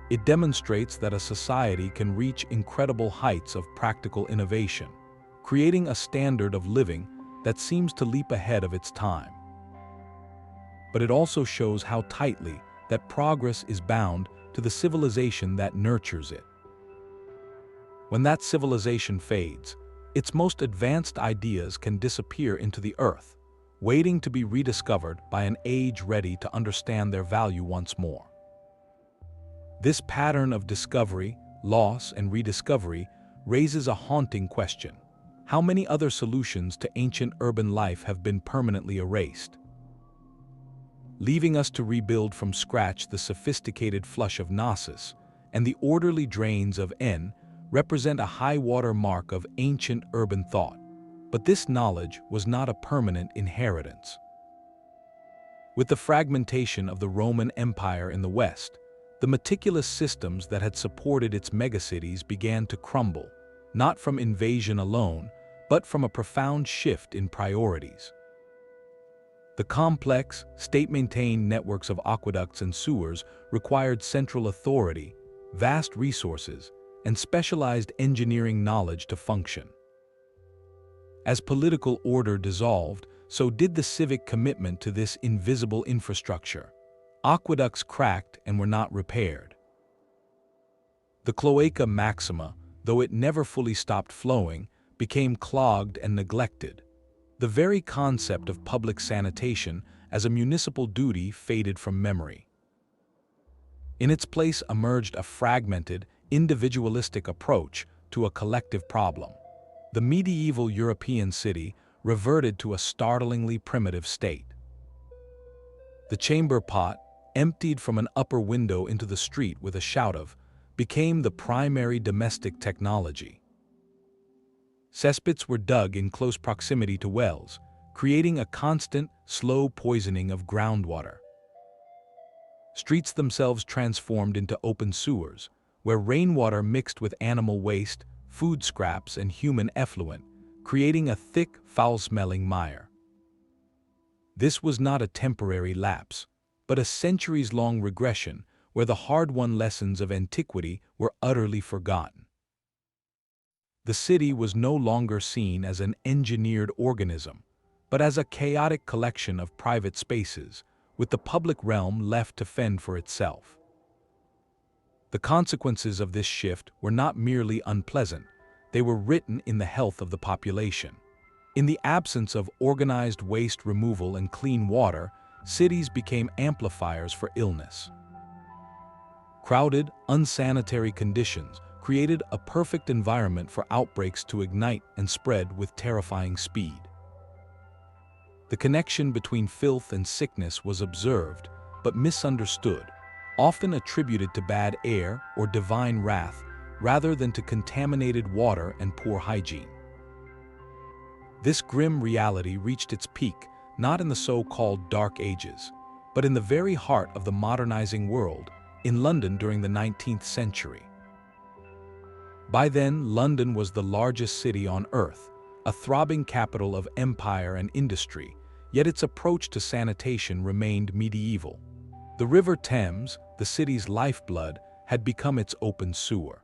It demonstrates that a society can reach incredible heights of practical innovation, creating a standard of living that seems to leap ahead of its time. But it also shows how tightly that progress is bound to the civilization that nurtures it. When that civilization fades, its most advanced ideas can disappear into the earth, waiting to be rediscovered by an age ready to understand their value once more. This pattern of discovery, loss, and rediscovery raises a haunting question. How many other solutions to ancient urban life have been permanently erased, leaving us to rebuild from scratch? The sophisticated flush of Knossos and the orderly drains of En represent a high-water mark of ancient urban thought, but this knowledge was not a permanent inheritance. With the fragmentation of the Roman Empire in the West, the meticulous systems that had supported its megacities began to crumble, not from invasion alone, but from a profound shift in priorities. The complex, state-maintained networks of aqueducts and sewers required central authority, vast resources, and specialized engineering knowledge to function. As political order dissolved, so did the civic commitment to this invisible infrastructure. Aqueducts cracked and were not repaired. The Cloaca Maxima, though it never fully stopped flowing, became clogged and neglected. The very concept of public sanitation as a municipal duty faded from memory. In its place emerged a fragmented, individualistic approach to a collective problem. The medieval European city reverted to a startlingly primitive state. The chamber pot, emptied from an upper window into the street with a shout of, became the primary domestic technology. Cesspits were dug in close proximity to wells, creating a constant, slow poisoning of groundwater. Streets themselves transformed into open sewers, where rainwater mixed with animal waste, food scraps, and human effluent, creating a thick, foul-smelling mire. This was not a temporary lapse, but a centuries-long regression where the hard-won lessons of antiquity were utterly forgotten. The city was no longer seen as an engineered organism, but as a chaotic collection of private spaces, with the public realm left to fend for itself. The consequences of this shift were not merely unpleasant, they were written in the health of the population. In the absence of organized waste removal and clean water, cities became amplifiers for illness. Crowded, unsanitary conditions created a perfect environment for outbreaks to ignite and spread with terrifying speed. The connection between filth and sickness was observed, but misunderstood, often attributed to bad air or divine wrath rather than to contaminated water and poor hygiene. This grim reality reached its peak not in the so-called Dark Ages, but in the very heart of the modernizing world, in London during the 19th century. By then, London was the largest city on Earth, a throbbing capital of empire and industry, yet its approach to sanitation remained medieval. The River Thames, the city's lifeblood, had become its open sewer.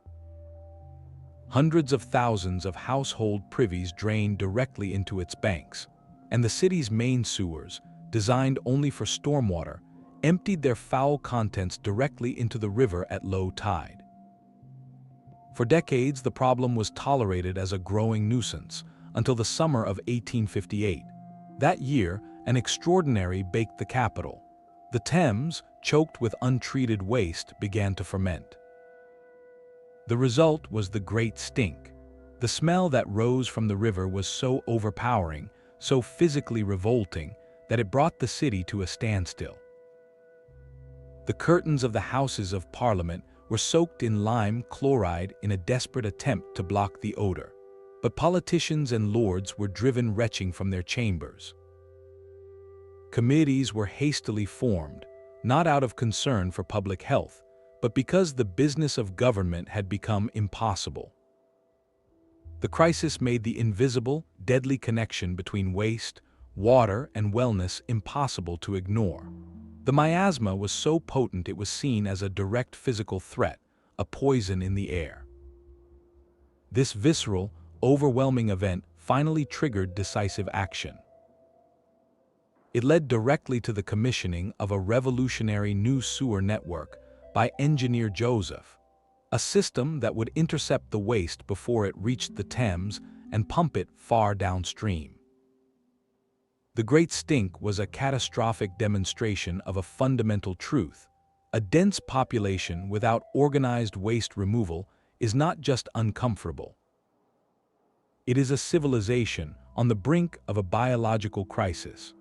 Hundreds of thousands of household privies drained directly into its banks, and the city's main sewers, designed only for stormwater, emptied their foul contents directly into the river at low tide. For decades, the problem was tolerated as a growing nuisance, until the summer of 1858. That year, an extraordinary baked the capital. The Thames, choked with untreated waste, began to ferment. The result was the Great Stink. The smell that rose from the river was so overpowering, so physically revolting, that it brought the city to a standstill. The curtains of the Houses of Parliament were soaked in lime chloride in a desperate attempt to block the odor, but politicians and lords were driven retching from their chambers. Committees were hastily formed, not out of concern for public health, but because the business of government had become impossible. The crisis made the invisible, deadly connection between waste, water, and wellness impossible to ignore. The miasma was so potent it was seen as a direct physical threat, a poison in the air. This visceral, overwhelming event finally triggered decisive action. It led directly to the commissioning of a revolutionary new sewer network by engineer Joseph, a system that would intercept the waste before it reached the Thames and pump it far downstream. The Great Stink was a catastrophic demonstration of a fundamental truth. A dense population without organized waste removal is not just uncomfortable. It is a civilization on the brink of a biological crisis.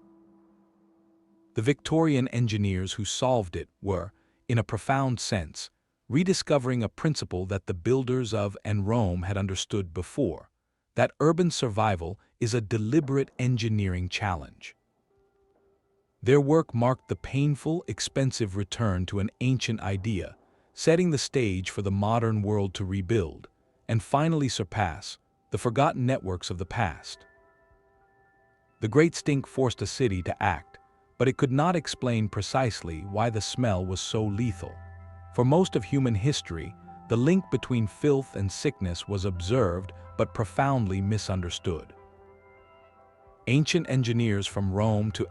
The Victorian engineers who solved it were, in a profound sense, rediscovering a principle that the builders of Rome had understood before, that urban survival is a deliberate engineering challenge. Their work marked the painful, expensive return to an ancient idea, setting the stage for the modern world to rebuild, and finally surpass, the forgotten networks of the past. The Great Stink forced a city to act, but it could not explain precisely why the smell was so lethal. For most of human history, the link between filth and sickness was observed but profoundly misunderstood. Ancient engineers from Rome to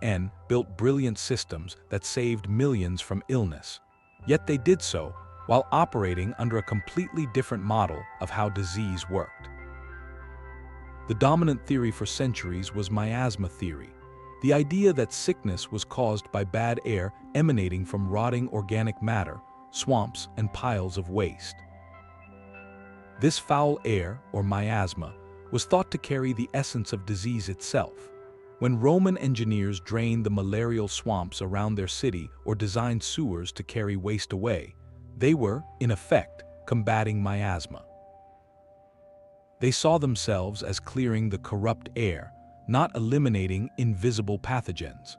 built brilliant systems that saved millions from illness. Yet they did so while operating under a completely different model of how disease worked. The dominant theory for centuries was miasma theory, the idea that sickness was caused by bad air emanating from rotting organic matter, swamps, and piles of waste. This foul air, or miasma, was thought to carry the essence of disease itself. When Roman engineers drained the malarial swamps around their city or designed sewers to carry waste away, they were, in effect, combating miasma. They saw themselves as clearing the corrupt air, not eliminating invisible pathogens.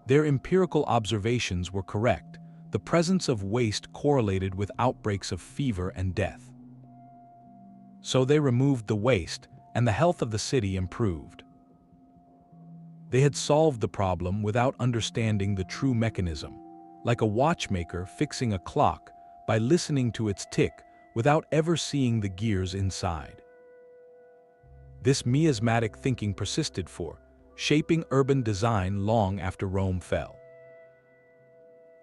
Their empirical observations were correct. The presence of waste correlated with outbreaks of fever and death. So they removed the waste, and the health of the city improved. They had solved the problem without understanding the true mechanism, like a watchmaker fixing a clock by listening to its tick without ever seeing the gears inside. This miasmatic thinking persisted shaping urban design long after Rome fell.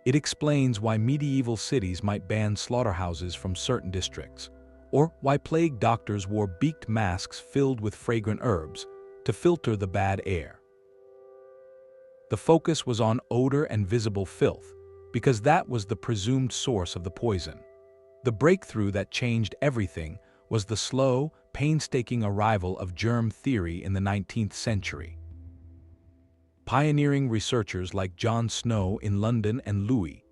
It explains why medieval cities might ban slaughterhouses from certain districts, or why plague doctors wore beaked masks filled with fragrant herbs to filter the bad air. The focus was on odor and visible filth, because that was the presumed source of the poison. The breakthrough that changed everything was the slow, painstaking arrival of germ theory in the 19th century. Pioneering researchers like John Snow in London and Louis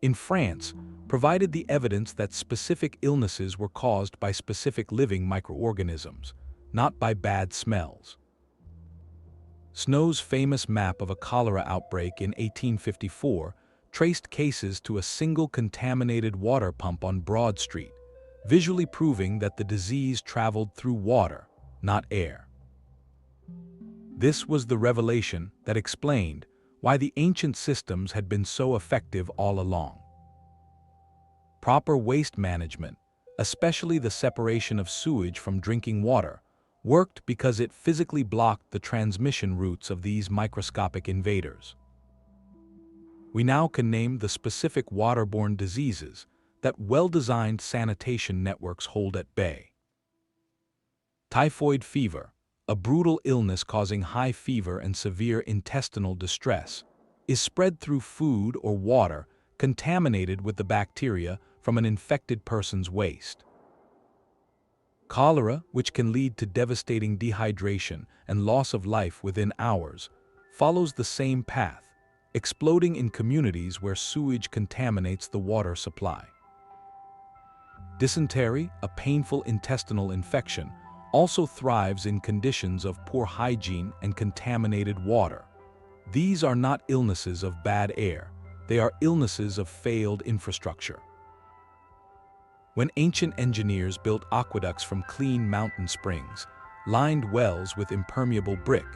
in France provided the evidence that specific illnesses were caused by specific living microorganisms, not by bad smells. Snow's famous map of a cholera outbreak in 1854 traced cases to a single contaminated water pump on Broad Street, visually proving that the disease traveled through water, not air. This was the revelation that explained why the ancient systems had been so effective all along. Proper waste management, especially the separation of sewage from drinking water, worked because it physically blocked the transmission routes of these microscopic invaders. We now can name the specific waterborne diseases that well-designed sanitation networks hold at bay. Typhoid fever, a brutal illness causing high fever and severe intestinal distress, is spread through food or water contaminated with the bacteria from an infected person's waste. Cholera, which can lead to devastating dehydration and loss of life within hours, follows the same path, exploding in communities where sewage contaminates the water supply. Dysentery, a painful intestinal infection, also thrives in conditions of poor hygiene and contaminated water. These are not illnesses of bad air, they are illnesses of failed infrastructure. When ancient engineers built aqueducts from clean mountain springs, lined wells with impermeable brick,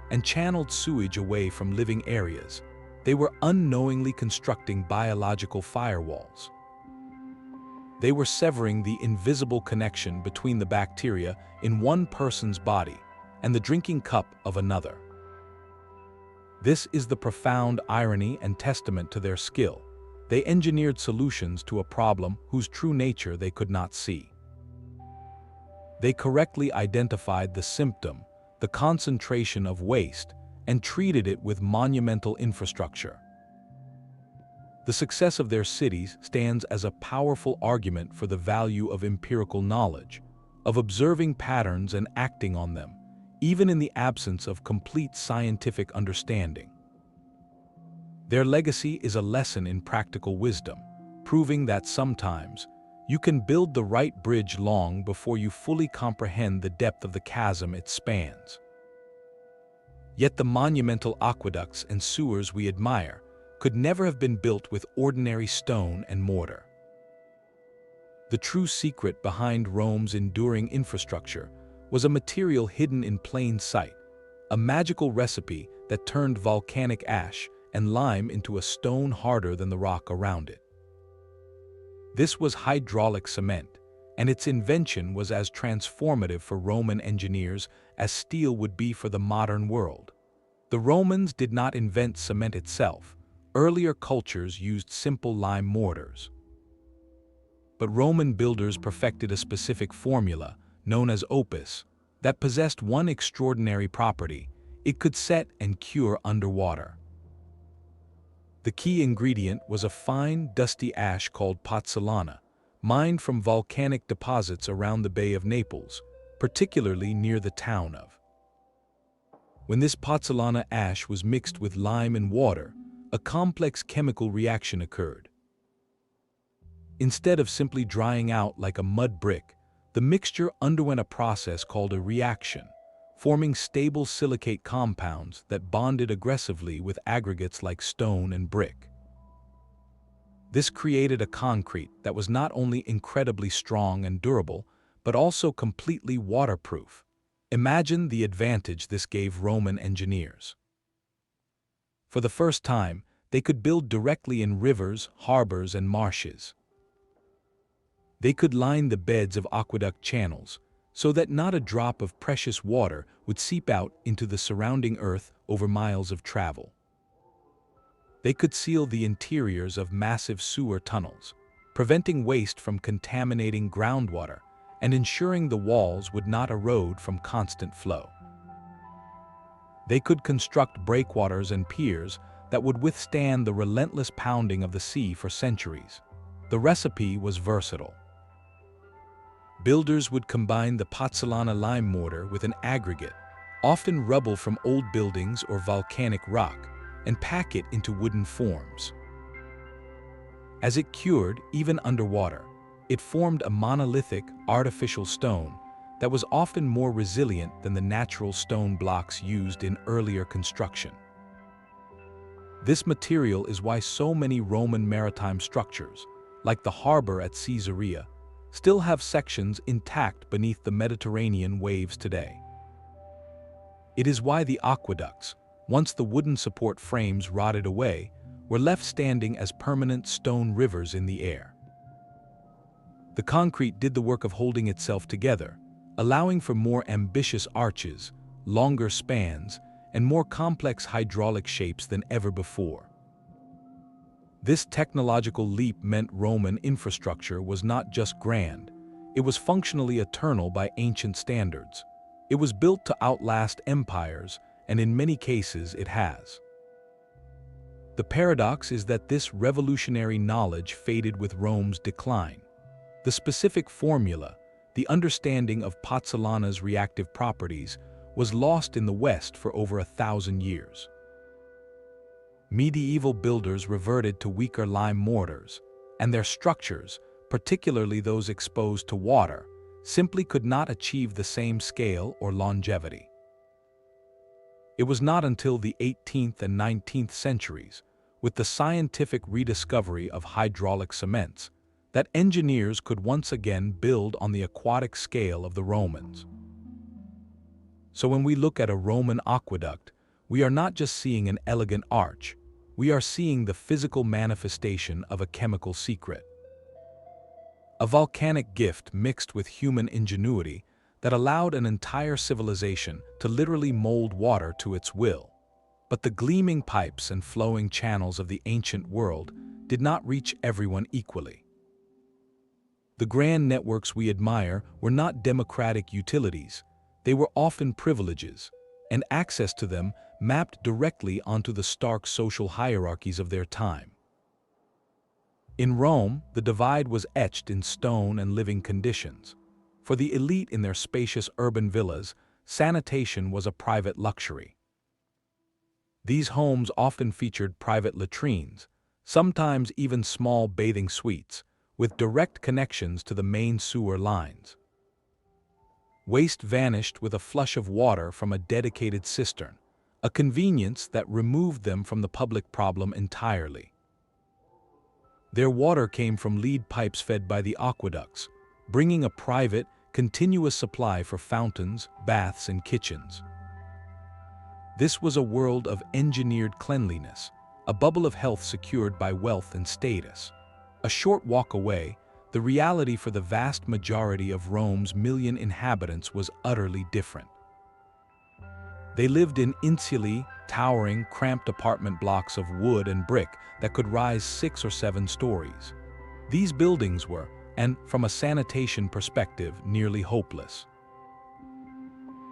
and channeled sewage away from living areas, they were unknowingly constructing biological firewalls. They were severing the invisible connection between the bacteria in one person's body and the drinking cup of another. This is the profound irony and testament to their skill. They engineered solutions to a problem whose true nature they could not see. They correctly identified the symptom, the concentration of waste, and treated it with monumental infrastructure. The success of their cities stands as a powerful argument for the value of empirical knowledge, of observing patterns and acting on them, even in the absence of complete scientific understanding. Their legacy is a lesson in practical wisdom, proving that sometimes you can build the right bridge long before you fully comprehend the depth of the chasm it spans. Yet the monumental aqueducts and sewers we admire could never have been built with ordinary stone and mortar. The true secret behind Rome's enduring infrastructure was a material hidden in plain sight, a magical recipe that turned volcanic ash and lime into a stone harder than the rock around it. This was hydraulic cement, and its invention was as transformative for Roman engineers as steel would be for the modern world. The Romans did not invent cement itself. Earlier cultures used simple lime mortars. But Roman builders perfected a specific formula, known as opus, that possessed one extraordinary property: it could set and cure underwater. The key ingredient was a fine, dusty ash called pozzolana, mined from volcanic deposits around the Bay of Naples, particularly near the town of. When this pozzolana ash was mixed with lime and water, a complex chemical reaction occurred. Instead of simply drying out like a mud brick, the mixture underwent a process called a reaction, forming stable silicate compounds that bonded aggressively with aggregates like stone and brick. This created a concrete that was not only incredibly strong and durable, but also completely waterproof. Imagine the advantage this gave Roman engineers. For the first time, they could build directly in rivers, harbors, and marshes. They could line the beds of aqueduct channels so that not a drop of precious water would seep out into the surrounding earth over miles of travel. They could seal the interiors of massive sewer tunnels, preventing waste from contaminating groundwater and ensuring the walls would not erode from constant flow. They could construct breakwaters and piers that would withstand the relentless pounding of the sea for centuries. The recipe was versatile. Builders would combine the pozzolana lime mortar with an aggregate, often rubble from old buildings or volcanic rock, and pack it into wooden forms. As it cured, even underwater, it formed a monolithic, artificial stone that was often more resilient than the natural stone blocks used in earlier construction. This material is why so many Roman maritime structures, like the harbor at Caesarea, still have sections intact beneath the Mediterranean waves today. It is why the aqueducts, once the wooden support frames rotted away, were left standing as permanent stone rivers in the air. The concrete did the work of holding itself together, allowing for more ambitious arches, longer spans, and more complex hydraulic shapes than ever before. This technological leap meant Roman infrastructure was not just grand, it was functionally eternal by ancient standards. It was built to outlast empires, and in many cases it has. The paradox is that this revolutionary knowledge faded with Rome's decline. The specific formula, the understanding of pozzolana's reactive properties, was lost in the West for over 1,000 years. Medieval builders reverted to weaker lime mortars, and their structures, particularly those exposed to water, simply could not achieve the same scale or longevity. It was not until the 18th and 19th centuries, with the scientific rediscovery of hydraulic cements, that engineers could once again build on the aquatic scale of the Romans. So when we look at a Roman aqueduct, we are not just seeing an elegant arch, we are seeing the physical manifestation of a chemical secret. A volcanic gift mixed with human ingenuity that allowed an entire civilization to literally mold water to its will. But the gleaming pipes and flowing channels of the ancient world did not reach everyone equally. The grand networks we admire were not democratic utilities, they were often privileges, and access to them mapped directly onto the stark social hierarchies of their time. In Rome, the divide was etched in stone and living conditions. For the elite in their spacious urban villas, sanitation was a private luxury. These homes often featured private latrines, sometimes even small bathing suites, with direct connections to the main sewer lines. Waste vanished with a flush of water from a dedicated cistern, a convenience that removed them from the public problem entirely. Their water came from lead pipes fed by the aqueducts, bringing a private, continuous supply for fountains, baths, and kitchens. This was a world of engineered cleanliness, a bubble of health secured by wealth and status. A short walk away, the reality for the vast majority of Rome's million inhabitants was utterly different. They lived in insulae, towering, cramped apartment blocks of wood and brick that could rise 6 or 7 stories. These buildings were, and from a sanitation perspective, nearly hopeless.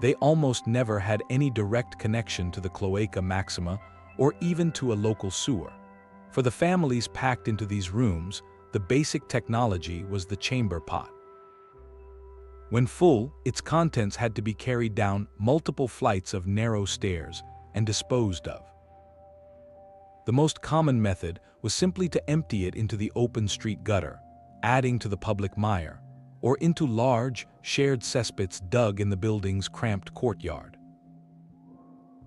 They almost never had any direct connection to the Cloaca Maxima or even to a local sewer. For the families packed into these rooms, the basic technology was the chamber pot. When full, its contents had to be carried down multiple flights of narrow stairs and disposed of. The most common method was simply to empty it into the open street gutter, adding to the public mire, or into large, shared cesspits dug in the building's cramped courtyard.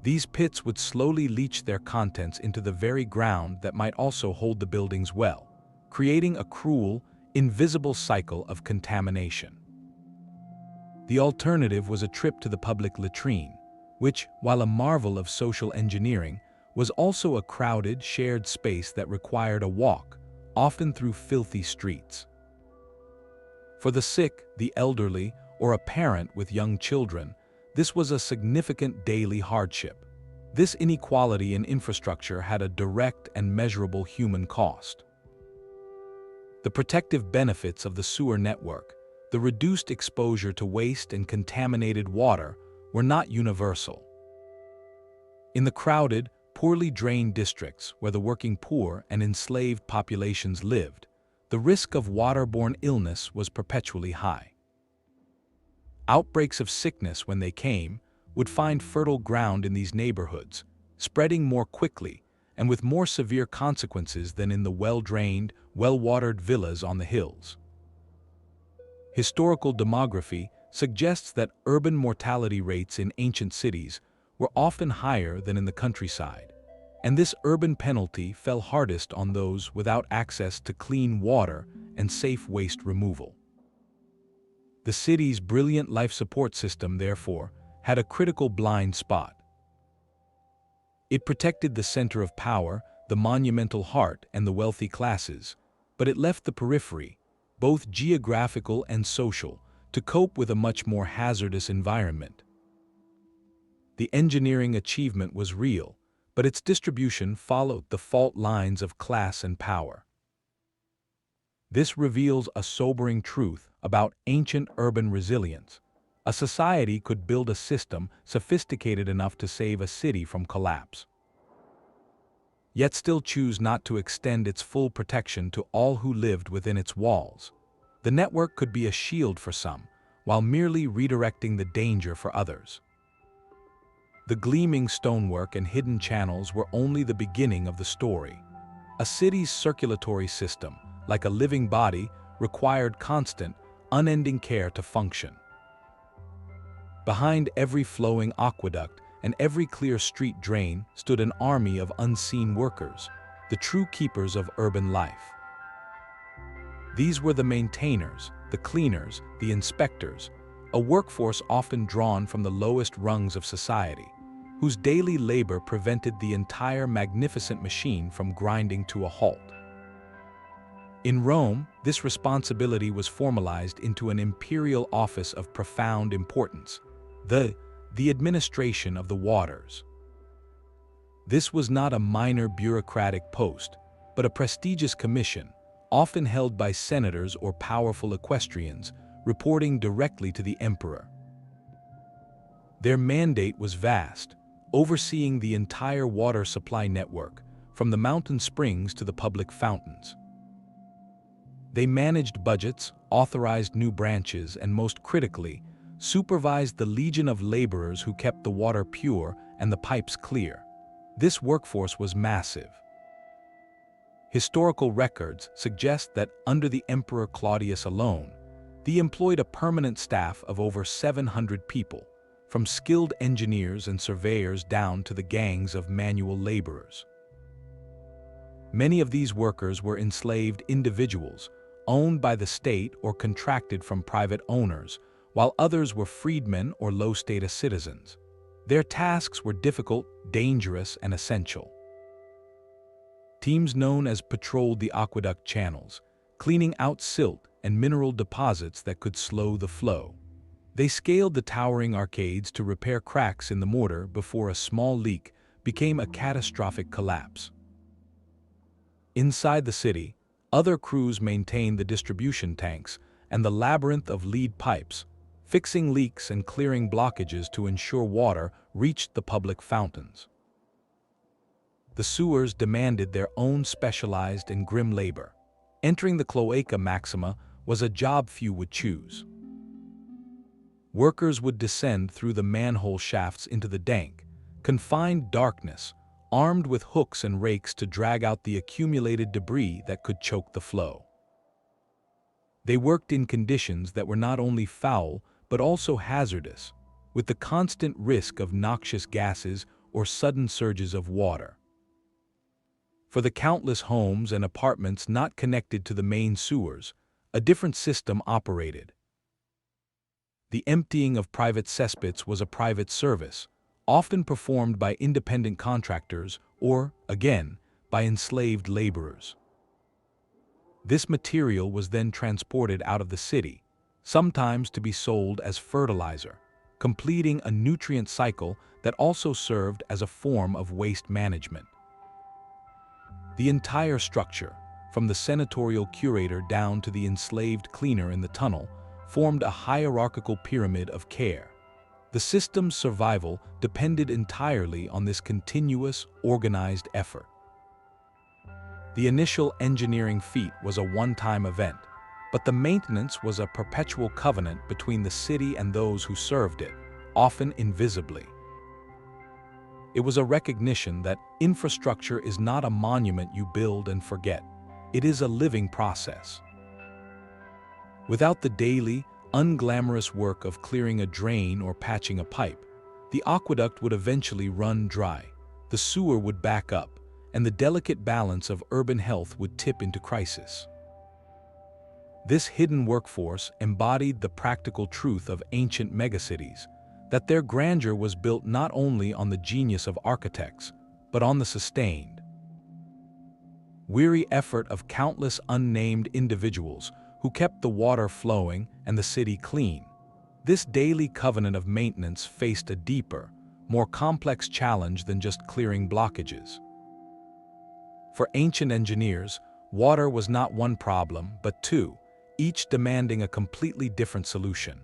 These pits would slowly leach their contents into the very ground that might also hold the building's well, creating a cruel, invisible cycle of contamination. The alternative was a trip to the public latrine, which, while a marvel of social engineering, was also a crowded, shared space that required a walk, often through filthy streets. For the sick, the elderly, or a parent with young children, this was a significant daily hardship. This inequality in infrastructure had a direct and measurable human cost. The protective benefits of the sewer network, the reduced exposure to waste and contaminated water, were not universal. In the crowded, poorly drained districts where the working poor and enslaved populations lived, the risk of waterborne illness was perpetually high. Outbreaks of sickness, when they came, would find fertile ground in these neighborhoods, spreading more quickly and with more severe consequences than in the well-drained, well-watered villas on the hills. Historical demography suggests that urban mortality rates in ancient cities were often higher than in the countryside, and this urban penalty fell hardest on those without access to clean water and safe waste removal. The city's brilliant life support system, therefore, had a critical blind spot. It protected the center of power, the monumental heart, and the wealthy classes, but it left the periphery, both geographical and social, to cope with a much more hazardous environment. The engineering achievement was real, but its distribution followed the fault lines of class and power. This reveals a sobering truth about ancient urban resilience. A society could build a system sophisticated enough to save a city from collapse, yet still choose not to extend its full protection to all who lived within its walls. The network could be a shield for some, while merely redirecting the danger for others. The gleaming stonework and hidden channels were only the beginning of the story. A city's circulatory system, like a living body, required constant, unending care to function. Behind every flowing aqueduct and every clear street drain stood an army of unseen workers, the true keepers of urban life. These were the maintainers, the cleaners, the inspectors, a workforce often drawn from the lowest rungs of society, whose daily labor prevented the entire magnificent machine from grinding to a halt. In Rome, this responsibility was formalized into an imperial office of profound importance, the administration of the waters. This was not a minor bureaucratic post, but a prestigious commission, often held by senators or powerful equestrians, reporting directly to the emperor. Their mandate was vast, overseeing the entire water supply network, from the mountain springs to the public fountains. They managed budgets, authorized new branches, and most critically, supervised the legion of laborers who kept the water pure and the pipes clear. This workforce was massive. Historical records suggest that under the Emperor Claudius alone, he employed a permanent staff of over 700 people, from skilled engineers and surveyors down to the gangs of manual laborers. Many of these workers were enslaved individuals, owned by the state or contracted from private owners, while others were freedmen or low-status citizens. Their tasks were difficult, dangerous, and essential. Teams known as patrolled the aqueduct channels, cleaning out silt and mineral deposits that could slow the flow. They scaled the towering arcades to repair cracks in the mortar before a small leak became a catastrophic collapse. Inside the city, other crews maintained the distribution tanks and the labyrinth of lead pipes, fixing leaks and clearing blockages to ensure water reached the public fountains. The sewers demanded their own specialized and grim labor. Entering the Cloaca Maxima was a job few would choose. Workers would descend through the manhole shafts into the dank, confined darkness, armed with hooks and rakes to drag out the accumulated debris that could choke the flow. They worked in conditions that were not only foul but also hazardous, with the constant risk of noxious gases or sudden surges of water. For the countless homes and apartments not connected to the main sewers, a different system operated. The emptying of private cesspits was a private service, often performed by independent contractors or, again, by enslaved laborers. This material was then transported out of the city, sometimes to be sold as fertilizer, completing a nutrient cycle that also served as a form of waste management. The entire structure, from the senatorial curator down to the enslaved cleaner in the tunnel, formed a hierarchical pyramid of care. The system's survival depended entirely on this continuous, organized effort. The initial engineering feat was a one-time event, But the maintenance was a perpetual covenant between the city and those who served it, often invisibly. It was a recognition that infrastructure is not a monument you build and forget. It is a living process. Without the daily, unglamorous work of clearing a drain or patching a pipe, the aqueduct would eventually run dry, the sewer would back up, and the delicate balance of urban health would tip into crisis. This hidden workforce embodied the practical truth of ancient megacities, that their grandeur was built not only on the genius of architects, but on the sustained, weary effort of countless unnamed individuals who kept the water flowing and the city clean. This daily covenant of maintenance faced a deeper, more complex challenge than just clearing blockages. For ancient engineers, water was not one problem, but two, each demanding a completely different solution.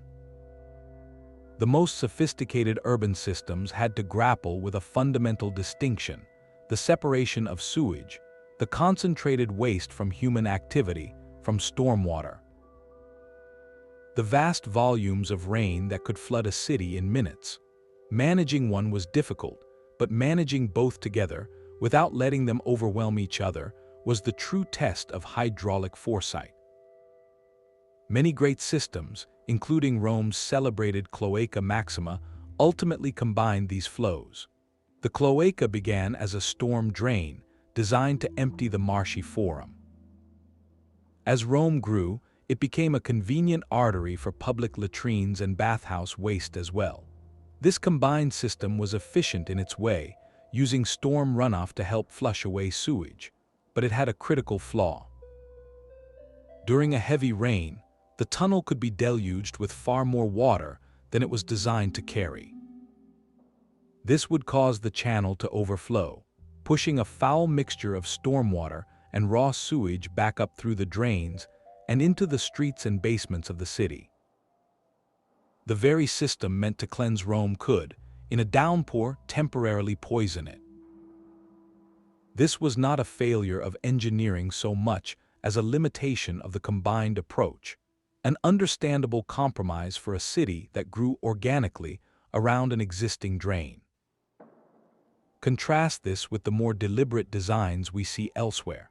The most sophisticated urban systems had to grapple with a fundamental distinction: the separation of sewage, the concentrated waste from human activity, from stormwater. The vast volumes of rain that could flood a city in minutes. Managing one was difficult, but managing both together, without letting them overwhelm each other, was the true test of hydraulic foresight. Many great systems, including Rome's celebrated Cloaca Maxima, ultimately combined these flows. The cloaca began as a storm drain, designed to empty the marshy forum. As Rome grew, it became a convenient artery for public latrines and bathhouse waste as well. This combined system was efficient in its way, using storm runoff to help flush away sewage, but it had a critical flaw. During a heavy rain, the tunnel could be deluged with far more water than it was designed to carry. This would cause the channel to overflow, pushing a foul mixture of stormwater and raw sewage back up through the drains and into the streets and basements of the city. The very system meant to cleanse Rome could, in a downpour, temporarily poison it. This was not a failure of engineering so much as a limitation of the combined approach, an understandable compromise for a city that grew organically around an existing drain. Contrast this with the more deliberate designs we see elsewhere.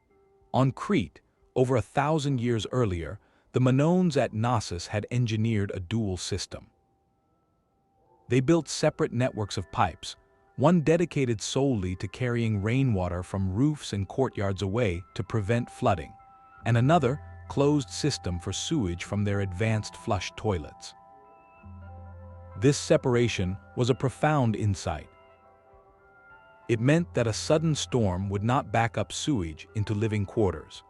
On Crete, over 1,000 years earlier, the Minoans at Knossos had engineered a dual system. They built separate networks of pipes, one dedicated solely to carrying rainwater from roofs and courtyards away to prevent flooding, and another closed system for sewage from their advanced flush toilets. This separation was a profound insight. It meant that a sudden storm would not back up sewage into living quarters.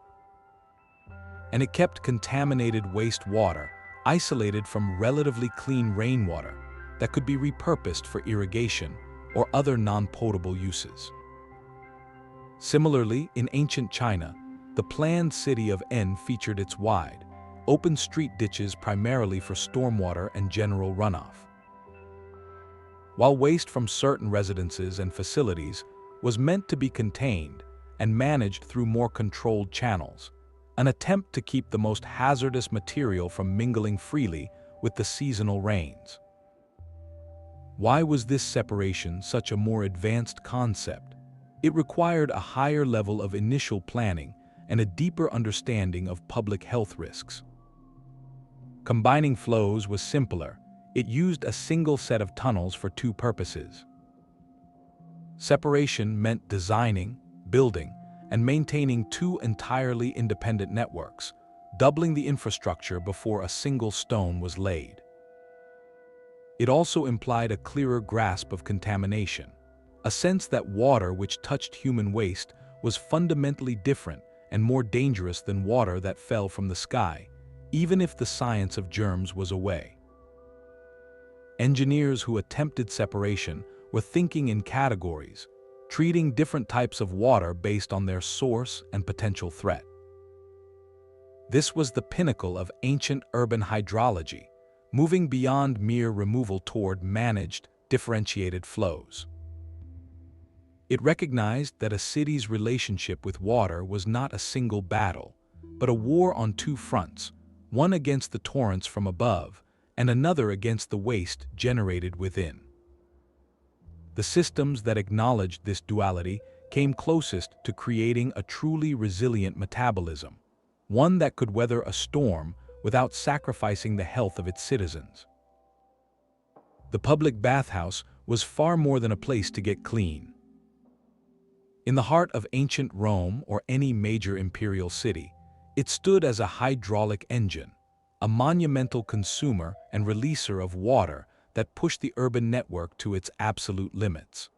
And it kept contaminated wastewater isolated from relatively clean rainwater that could be repurposed for irrigation or other non-potable uses. Similarly, in ancient China, the planned city of En featured its wide, open street ditches primarily for stormwater and general runoff. While waste from certain residences and facilities was meant to be contained and managed through more controlled channels, an attempt to keep the most hazardous material from mingling freely with the seasonal rains. Why was this separation such a more advanced concept? It required a higher level of initial planning and a deeper understanding of public health risks. Combining flows was simpler. It used a single set of tunnels for two purposes. Separation meant designing, building, and maintaining two entirely independent networks, doubling the infrastructure before a single stone was laid. It also implied a clearer grasp of contamination, a sense that water which touched human waste was fundamentally different and more dangerous than water that fell from the sky, even if the science of germs was away. Engineers who attempted separation were thinking in categories, treating different types of water based on their source and potential threat. This was the pinnacle of ancient urban hydrology, moving beyond mere removal toward managed, differentiated flows. It recognized that a city's relationship with water was not a single battle, but a war on two fronts, one against the torrents from above, and another against the waste generated within. The systems that acknowledged this duality came closest to creating a truly resilient metabolism, one that could weather a storm without sacrificing the health of its citizens. The public bathhouse was far more than a place to get clean. In the heart of ancient Rome or any major imperial city, it stood as a hydraulic engine, a monumental consumer and releaser of water that pushed the urban network to its absolute limits.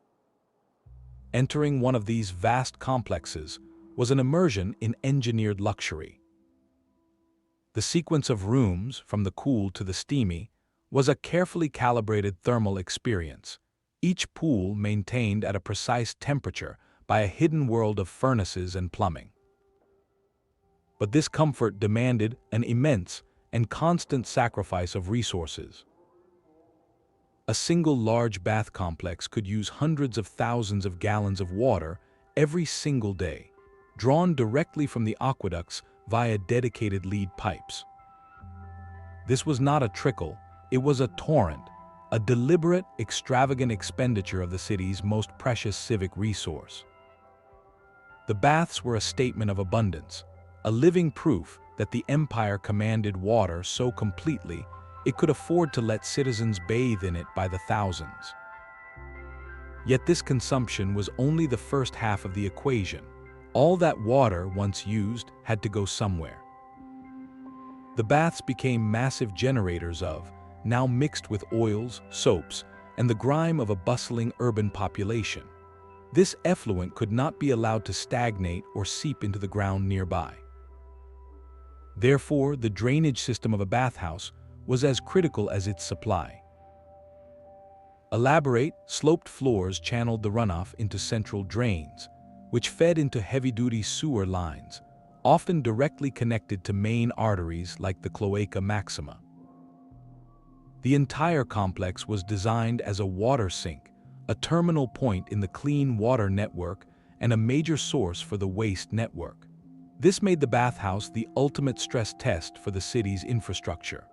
Entering one of these vast complexes was an immersion in engineered luxury. The sequence of rooms, from the cool to the steamy, was a carefully calibrated thermal experience, each pool maintained at a precise temperature by a hidden world of furnaces and plumbing. But this comfort demanded an immense and constant sacrifice of resources. A single large bath complex could use hundreds of thousands of gallons of water every single day, drawn directly from the aqueducts via dedicated lead pipes. This was not a trickle, it was a torrent, a deliberate, extravagant expenditure of the city's most precious civic resource. The baths were a statement of abundance, a living proof that the empire commanded water so completely it could afford to let citizens bathe in it by the thousands. Yet this consumption was only the first half of the equation. All that water once used had to go somewhere. The baths became massive generators of, now mixed with oils, soaps, and the grime of a bustling urban population. This effluent could not be allowed to stagnate or seep into the ground nearby. Therefore, the drainage system of a bathhouse was as critical as its supply. Elaborate, sloped floors channeled the runoff into central drains, which fed into heavy-duty sewer lines, often directly connected to main arteries like the Cloaca Maxima. The entire complex was designed as a water sink, a terminal point in the clean water network and a major source for the waste network. This made the bathhouse the ultimate stress test for the city's infrastructure.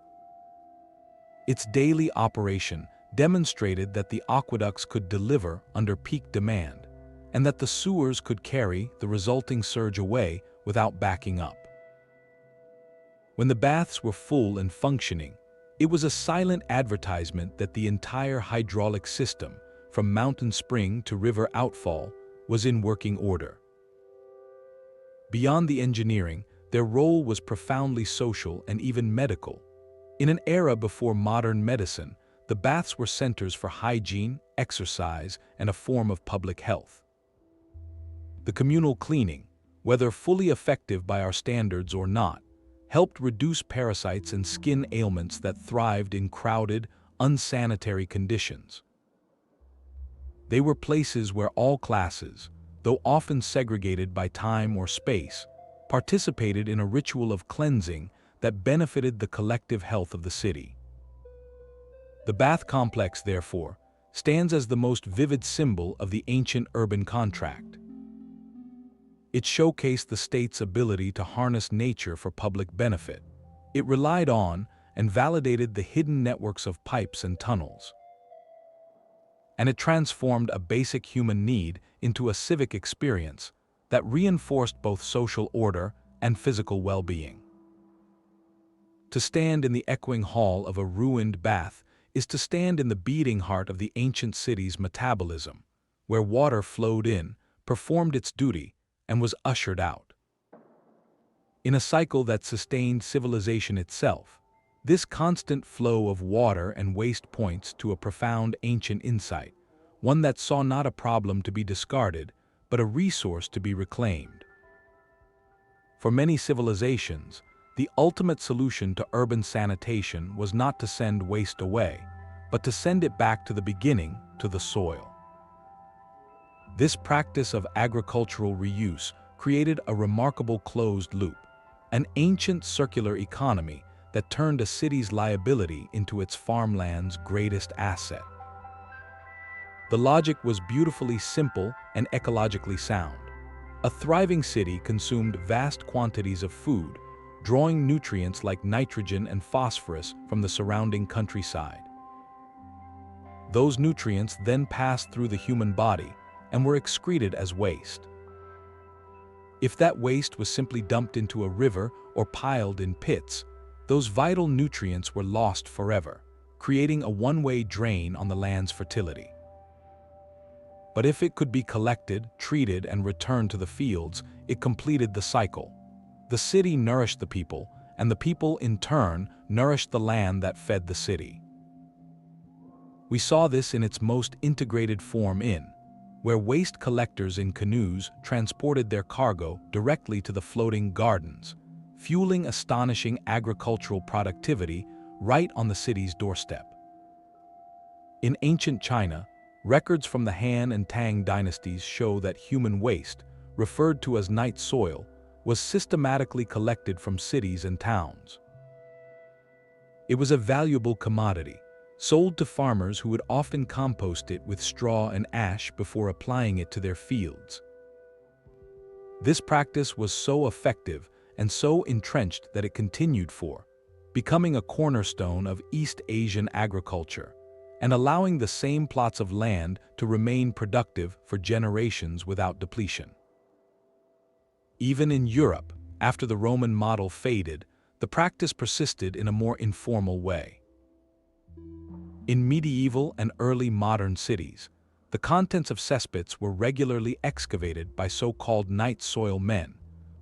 Its daily operation demonstrated that the aqueducts could deliver under peak demand, and that the sewers could carry the resulting surge away without backing up. When the baths were full and functioning, it was a silent advertisement that the entire hydraulic system, from mountain spring to river outfall, was in working order. Beyond the engineering, their role was profoundly social and even medical. In an era before modern medicine, the baths were centers for hygiene, exercise, and a form of public health. The communal cleaning, whether fully effective by our standards or not, helped reduce parasites and skin ailments that thrived in crowded, unsanitary conditions. They were places where all classes, though often segregated by time or space, participated in a ritual of cleansing that benefited the collective health of the city. The bath complex, therefore, stands as the most vivid symbol of the ancient urban contract. It showcased the state's ability to harness nature for public benefit. It relied on and validated the hidden networks of pipes and tunnels. And it transformed a basic human need into a civic experience that reinforced both social order and physical well-being. To stand in the echoing hall of a ruined bath is to stand in the beating heart of the ancient city's metabolism, where water flowed in, performed its duty, and was ushered out. In a cycle that sustained civilization itself, this constant flow of water and waste points to a profound ancient insight, one that saw not a problem to be discarded, but a resource to be reclaimed. For many civilizations, the ultimate solution to urban sanitation was not to send waste away, but to send it back to the beginning, to the soil. This practice of agricultural reuse created a remarkable closed loop, an ancient circular economy that turned a city's liability into its farmland's greatest asset. The logic was beautifully simple and ecologically sound. A thriving city consumed vast quantities of food, drawing nutrients like nitrogen and phosphorus from the surrounding countryside. Those nutrients then passed through the human body and were excreted as waste. If that waste was simply dumped into a river or piled in pits, those vital nutrients were lost forever, creating a one-way drain on the land's fertility. But if it could be collected, treated, and returned to the fields, it completed the cycle. The city nourished the people, and the people, in turn, nourished the land that fed the city. We saw this in its most integrated form where waste collectors in canoes transported their cargo directly to the floating gardens, fueling astonishing agricultural productivity right on the city's doorstep. In ancient China, records from the Han and Tang dynasties show that human waste, referred to as night soil, was systematically collected from cities and towns. It was a valuable commodity, sold to farmers who would often compost it with straw and ash before applying it to their fields. This practice was so effective and so entrenched that it continued becoming a cornerstone of East Asian agriculture, and allowing the same plots of land to remain productive for generations without depletion. Even in Europe, after the Roman model faded, the practice persisted in a more informal way. In medieval and early modern cities, the contents of cesspits were regularly excavated by so-called night soil men,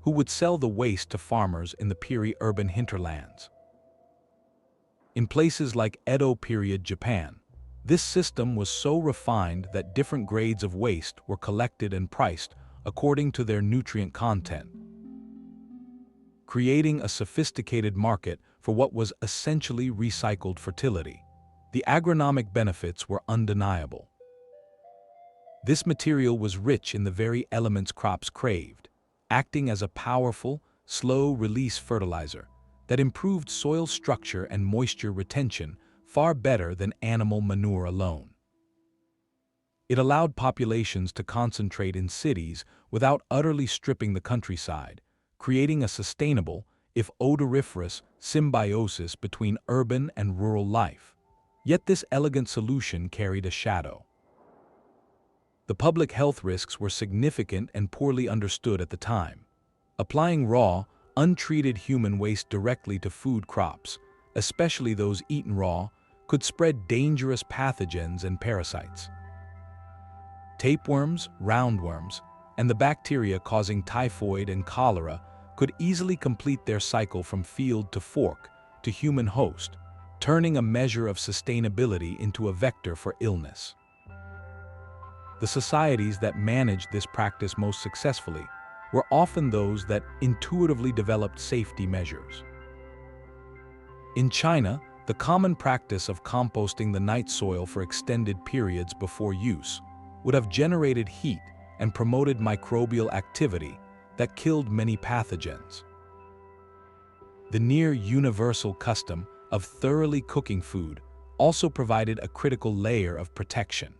who would sell the waste to farmers in the peri-urban hinterlands. In places like Edo period Japan, this system was so refined that different grades of waste were collected and priced according to their nutrient content, creating a sophisticated market for what was essentially recycled fertility. The agronomic benefits were undeniable. This material was rich in the very elements crops craved, acting as a powerful, slow-release fertilizer that improved soil structure and moisture retention far better than animal manure alone. It allowed populations to concentrate in cities without utterly stripping the countryside, creating a sustainable, if odoriferous, symbiosis between urban and rural life. Yet this elegant solution carried a shadow. The public health risks were significant and poorly understood at the time. Applying raw, untreated human waste directly to food crops, especially those eaten raw, could spread dangerous pathogens and parasites. Tapeworms, roundworms, and the bacteria causing typhoid and cholera could easily complete their cycle from field to fork to human host, turning a measure of sustainability into a vector for illness. The societies that managed this practice most successfully were often those that intuitively developed safety measures. In China, the common practice of composting the night soil for extended periods before use would have generated heat and promoted microbial activity that killed many pathogens. The near-universal custom of thoroughly cooking food also provided a critical layer of protection.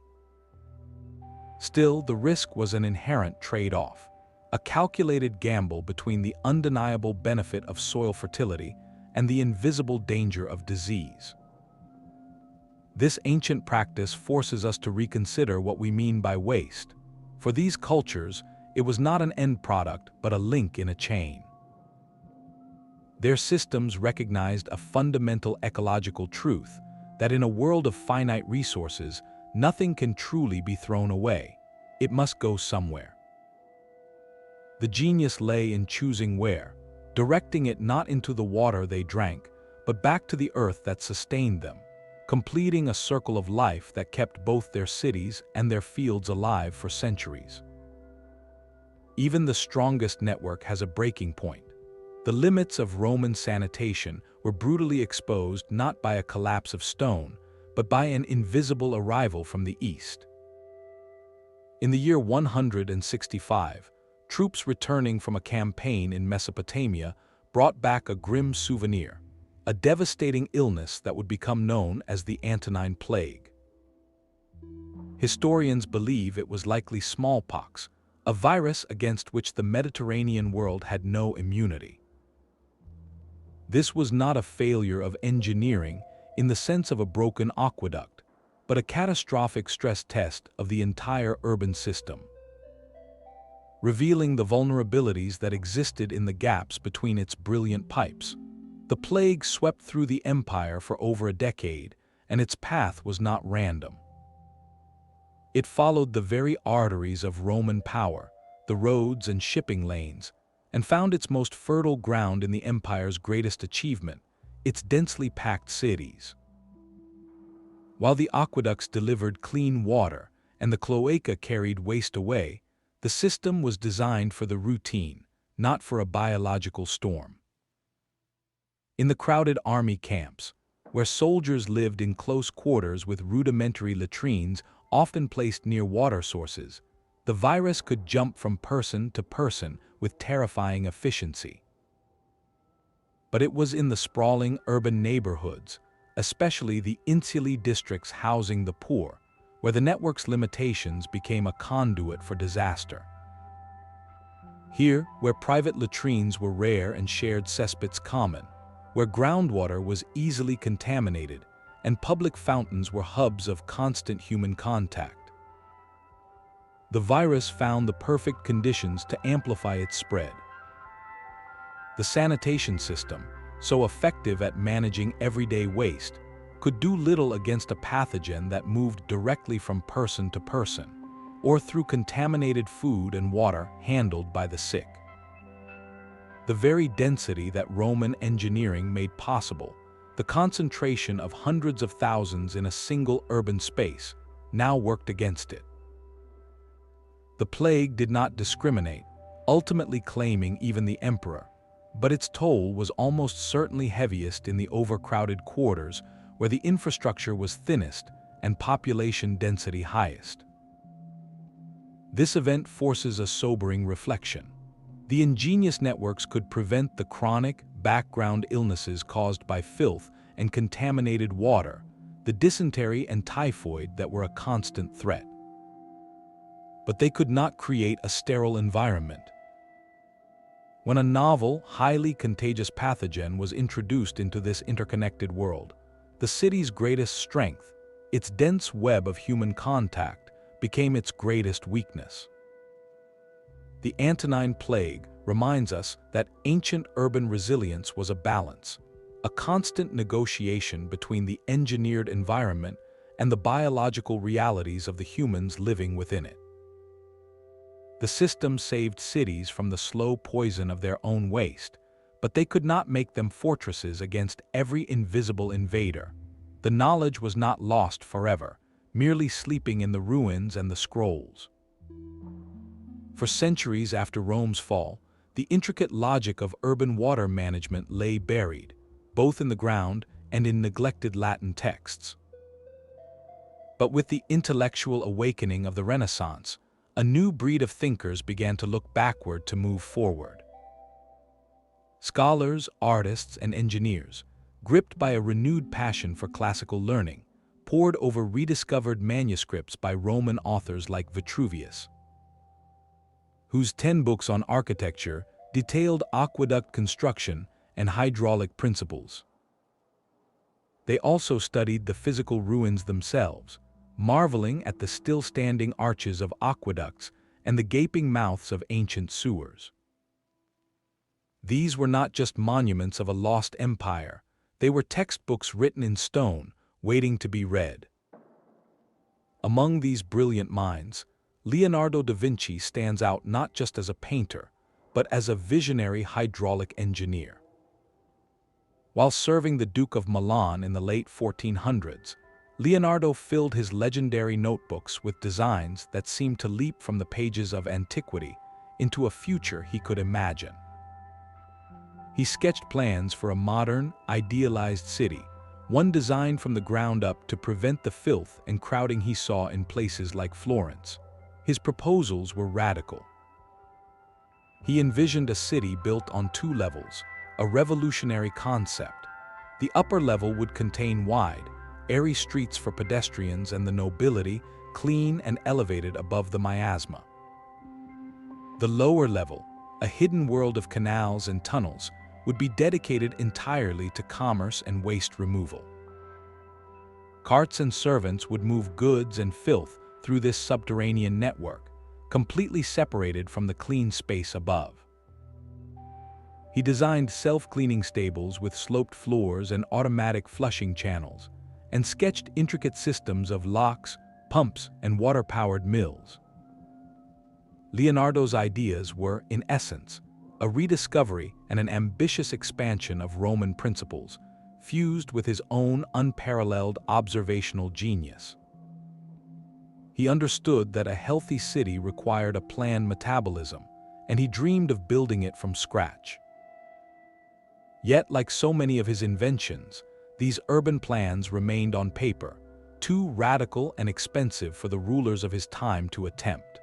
Still, the risk was an inherent trade-off, a calculated gamble between the undeniable benefit of soil fertility and the invisible danger of disease. This ancient practice forces us to reconsider what we mean by waste. For these cultures, it was not an end product but a link in a chain. Their systems recognized a fundamental ecological truth that in a world of finite resources, nothing can truly be thrown away. It must go somewhere. The genius lay in choosing where, directing it not into the water they drank, but back to the earth that sustained them, completing a circle of life that kept both their cities and their fields alive for centuries. Even the strongest network has a breaking point. The limits of Roman sanitation were brutally exposed not by a collapse of stone, but by an invisible arrival from the east. In the year 165, troops returning from a campaign in Mesopotamia brought back a grim souvenir, a devastating illness that would become known as the Antonine Plague. Historians believe it was likely smallpox, a virus against which the Mediterranean world had no immunity. This was not a failure of engineering in the sense of a broken aqueduct, but a catastrophic stress test of the entire urban system, revealing the vulnerabilities that existed in the gaps between its brilliant pipes. The plague swept through the empire for over a decade, and its path was not random. It followed the very arteries of Roman power, the roads and shipping lanes, and found its most fertile ground in the empire's greatest achievement, its densely packed cities. While the aqueducts delivered clean water and the cloaca carried waste away, the system was designed for the routine, not for a biological storm. In the crowded army camps, where soldiers lived in close quarters with rudimentary latrines often placed near water sources, the virus could jump from person to person with terrifying efficiency. But it was in the sprawling urban neighborhoods, especially the insulae districts housing the poor, where the network's limitations became a conduit for disaster. Here, where private latrines were rare and shared cesspits common, where groundwater was easily contaminated, and public fountains were hubs of constant human contact, the virus found the perfect conditions to amplify its spread. The sanitation system, so effective at managing everyday waste, could do little against a pathogen that moved directly from person to person, or through contaminated food and water handled by the sick. The very density that Roman engineering made possible, the concentration of hundreds of thousands in a single urban space, now worked against it. The plague did not discriminate, ultimately claiming even the emperor, but its toll was almost certainly heaviest in the overcrowded quarters where the infrastructure was thinnest and population density highest. This event forces a sobering reflection. The ingenious networks could prevent the chronic, background illnesses caused by filth and contaminated water, the dysentery and typhoid that were a constant threat. But they could not create a sterile environment. When a novel, highly contagious pathogen was introduced into this interconnected world, the city's greatest strength, its dense web of human contact, became its greatest weakness. The Antonine Plague reminds us that ancient urban resilience was a balance, a constant negotiation between the engineered environment and the biological realities of the humans living within it. The system saved cities from the slow poison of their own waste, but they could not make them fortresses against every invisible invader. The knowledge was not lost forever, merely sleeping in the ruins and the scrolls. For centuries after Rome's fall, the intricate logic of urban water management lay buried, both in the ground and in neglected Latin texts. But with the intellectual awakening of the Renaissance, a new breed of thinkers began to look backward to move forward. Scholars, artists, and engineers, gripped by a renewed passion for classical learning, pored over rediscovered manuscripts by Roman authors like Vitruvius, whose 10 books on architecture detailed aqueduct construction and hydraulic principles. They also studied the physical ruins themselves, marveling at the still-standing arches of aqueducts and the gaping mouths of ancient sewers. These were not just monuments of a lost empire, they were textbooks written in stone, waiting to be read. Among these brilliant minds, Leonardo da Vinci stands out not just as a painter, but as a visionary hydraulic engineer. While serving the Duke of Milan in the late 1400s, Leonardo filled his legendary notebooks with designs that seemed to leap from the pages of antiquity into a future he could imagine. He sketched plans for a modern, idealized city, one designed from the ground up to prevent the filth and crowding he saw in places like Florence. His proposals were radical. He envisioned a city built on 2 levels, a revolutionary concept. The upper level would contain wide, airy streets for pedestrians and the nobility, clean and elevated above the miasma. The lower level, a hidden world of canals and tunnels, would be dedicated entirely to commerce and waste removal. Carts and servants would move goods and filth through this subterranean network, completely separated from the clean space above. He designed self-cleaning stables with sloped floors and automatic flushing channels, and sketched intricate systems of locks, pumps, and water-powered mills. Leonardo's ideas were, in essence, a rediscovery and an ambitious expansion of Roman principles, fused with his own unparalleled observational genius. He understood that a healthy city required a planned metabolism, and he dreamed of building it from scratch. Yet, like so many of his inventions, these urban plans remained on paper, too radical and expensive for the rulers of his time to attempt.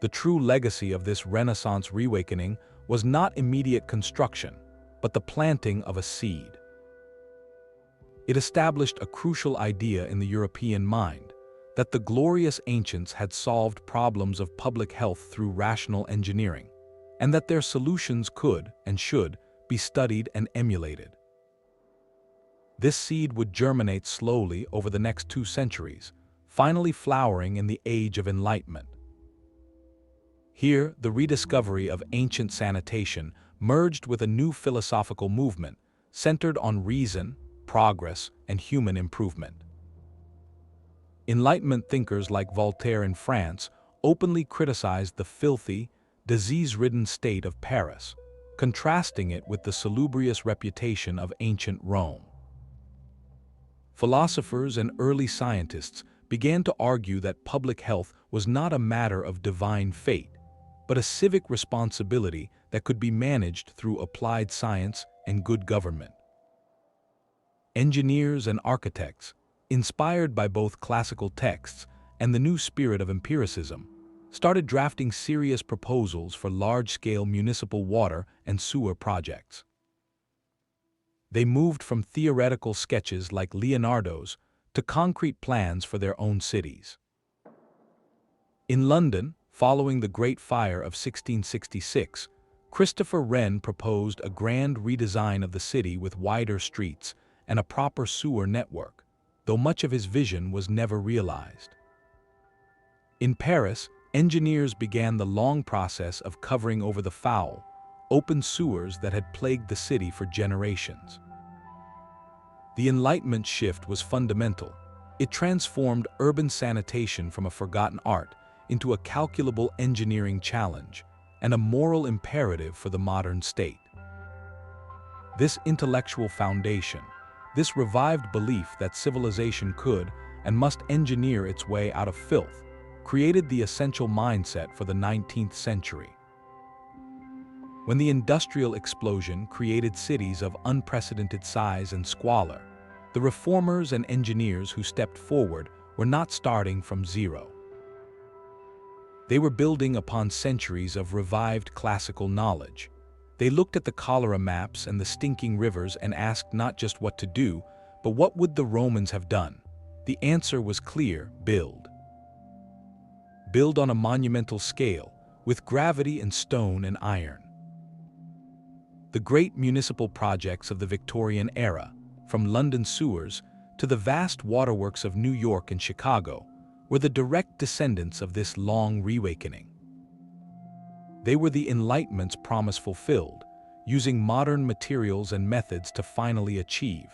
The true legacy of this Renaissance reawakening was not immediate construction, but the planting of a seed. It established a crucial idea in the European mind, that the glorious ancients had solved problems of public health through rational engineering, and that their solutions could and should be studied and emulated. This seed would germinate slowly over the next 2 centuries, finally flowering in the Age of Enlightenment. Here, the rediscovery of ancient sanitation merged with a new philosophical movement centered on reason, progress, and human improvement. Enlightenment thinkers like Voltaire in France openly criticized the filthy, disease-ridden state of Paris, contrasting it with the salubrious reputation of ancient Rome. Philosophers and early scientists began to argue that public health was not a matter of divine fate, but a civic responsibility that could be managed through applied science and good government. Engineers and architects, inspired by both classical texts and the new spirit of empiricism, started drafting serious proposals for large-scale municipal water and sewer projects. They moved from theoretical sketches like Leonardo's to concrete plans for their own cities. In London, following the Great Fire of 1666, Christopher Wren proposed a grand redesign of the city with wider streets and a proper sewer network, though much of his vision was never realized. In Paris, engineers began the long process of covering over the foul, open sewers that had plagued the city for generations. The Enlightenment shift was fundamental. It transformed urban sanitation from a forgotten art into a calculable engineering challenge and a moral imperative for the modern state. This intellectual foundation, this revived belief that civilization could and must engineer its way out of filth, created the essential mindset for the 19th century. When the industrial explosion created cities of unprecedented size and squalor, the reformers and engineers who stepped forward were not starting from zero. They were building upon centuries of revived classical knowledge. They looked at the cholera maps and the stinking rivers and asked not just what to do, but what would the Romans have done? The answer was clear: build. Build on a monumental scale, with gravity and stone and iron. The great municipal projects of the Victorian era, from London sewers to the vast waterworks of New York and Chicago, were the direct descendants of this long reawakening. They were the Enlightenment's promise fulfilled, using modern materials and methods to finally achieve,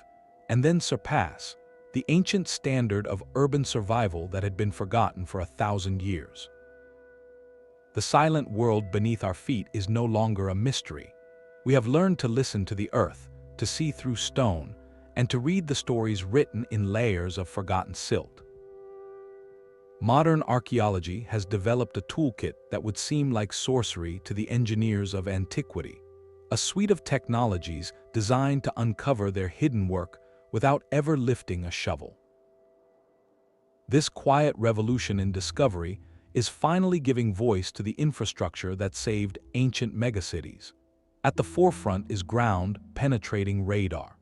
and then surpass, the ancient standard of urban survival that had been forgotten for 1,000 years. The silent world beneath our feet is no longer a mystery. We have learned to listen to the earth, to see through stone, and to read the stories written in layers of forgotten silt. Modern archaeology has developed a toolkit that would seem like sorcery to the engineers of antiquity, a suite of technologies designed to uncover their hidden work without ever lifting a shovel. This quiet revolution in discovery is finally giving voice to the infrastructure that saved ancient megacities. At the forefront is ground-penetrating radar.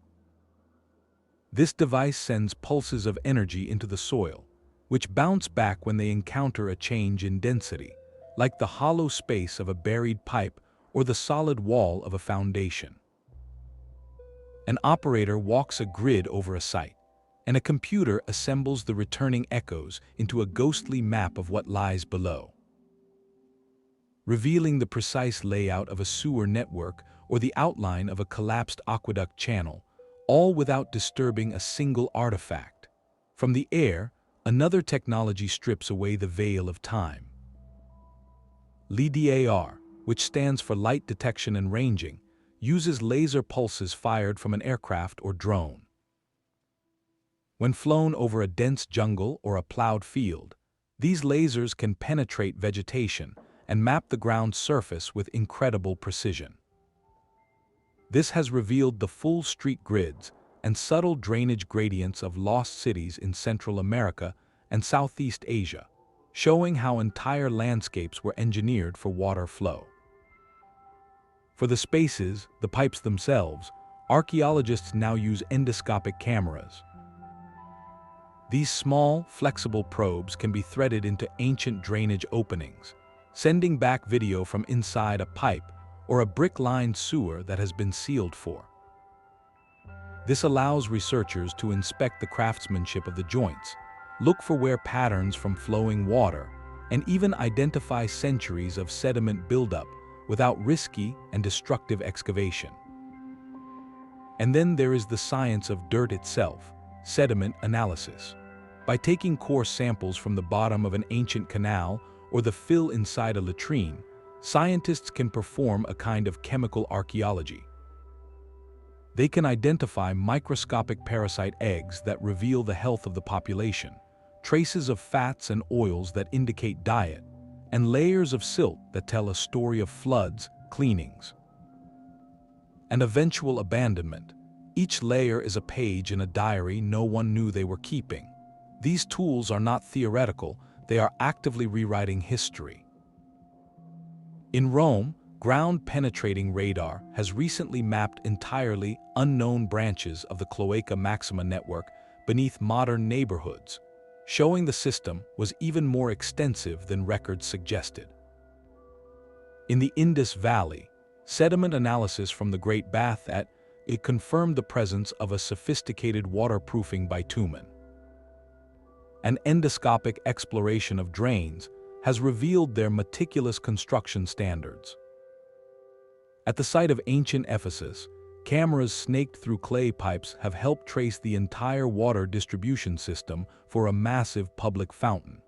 This device sends pulses of energy into the soil, which bounce back when they encounter a change in density, like the hollow space of a buried pipe or the solid wall of a foundation. An operator walks a grid over a site, and a computer assembles the returning echoes into a ghostly map of what lies below, revealing the precise layout of a sewer network or the outline of a collapsed aqueduct channel, all without disturbing a single artifact. From the air, another technology strips away the veil of time. LiDAR, which stands for light detection and ranging, uses laser pulses fired from an aircraft or drone. When flown over a dense jungle or a plowed field, these lasers can penetrate vegetation and map the ground's surface with incredible precision. This has revealed the full street grids and subtle drainage gradients of lost cities in Central America and Southeast Asia, showing how entire landscapes were engineered for water flow. For the spaces, the pipes themselves, archaeologists now use endoscopic cameras. These small, flexible probes can be threaded into ancient drainage openings, sending back video from inside a pipe or a brick-lined sewer that has been sealed for. This allows researchers to inspect the craftsmanship of the joints, look for wear patterns from flowing water, and even identify centuries of sediment buildup without risky and destructive excavation. And then there is the science of dirt itself, sediment analysis. By taking coarse samples from the bottom of an ancient canal or the fill inside a latrine, scientists can perform a kind of chemical archaeology. They can identify microscopic parasite eggs that reveal the health of the population, traces of fats and oils that indicate diet, and layers of silt that tell a story of floods, cleanings, and eventual abandonment. Each layer is a page in a diary no one knew they were keeping. These tools are not theoretical, they are actively rewriting history. In Rome, ground-penetrating radar has recently mapped entirely unknown branches of the Cloaca Maxima network beneath modern neighborhoods, showing the system was even more extensive than records suggested. In the Indus Valley, sediment analysis from the Great Bath at it confirmed the presence of a sophisticated waterproofing bitumen. An endoscopic exploration of drains has revealed their meticulous construction standards. At the site of ancient Ephesus, cameras snaked through clay pipes have helped trace the entire water distribution system for a massive public fountain.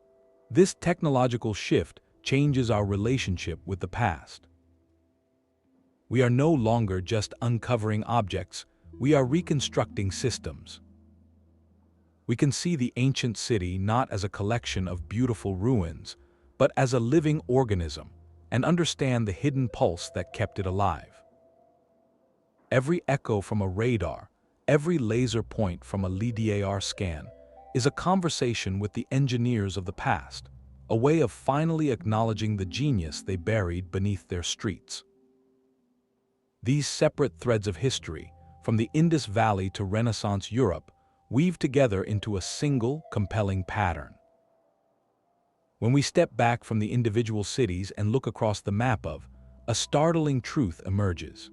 This technological shift changes our relationship with the past. We are no longer just uncovering objects, we are reconstructing systems. We can see the ancient city not as a collection of beautiful ruins, but as a living organism, and understand the hidden pulse that kept it alive. Every echo from a radar, every laser point from a LiDAR scan, is a conversation with the engineers of the past, a way of finally acknowledging the genius they buried beneath their streets. These separate threads of history, from the Indus Valley to Renaissance Europe, weave together into a single, compelling pattern. When we step back from the individual cities and look across the map a startling truth emerges.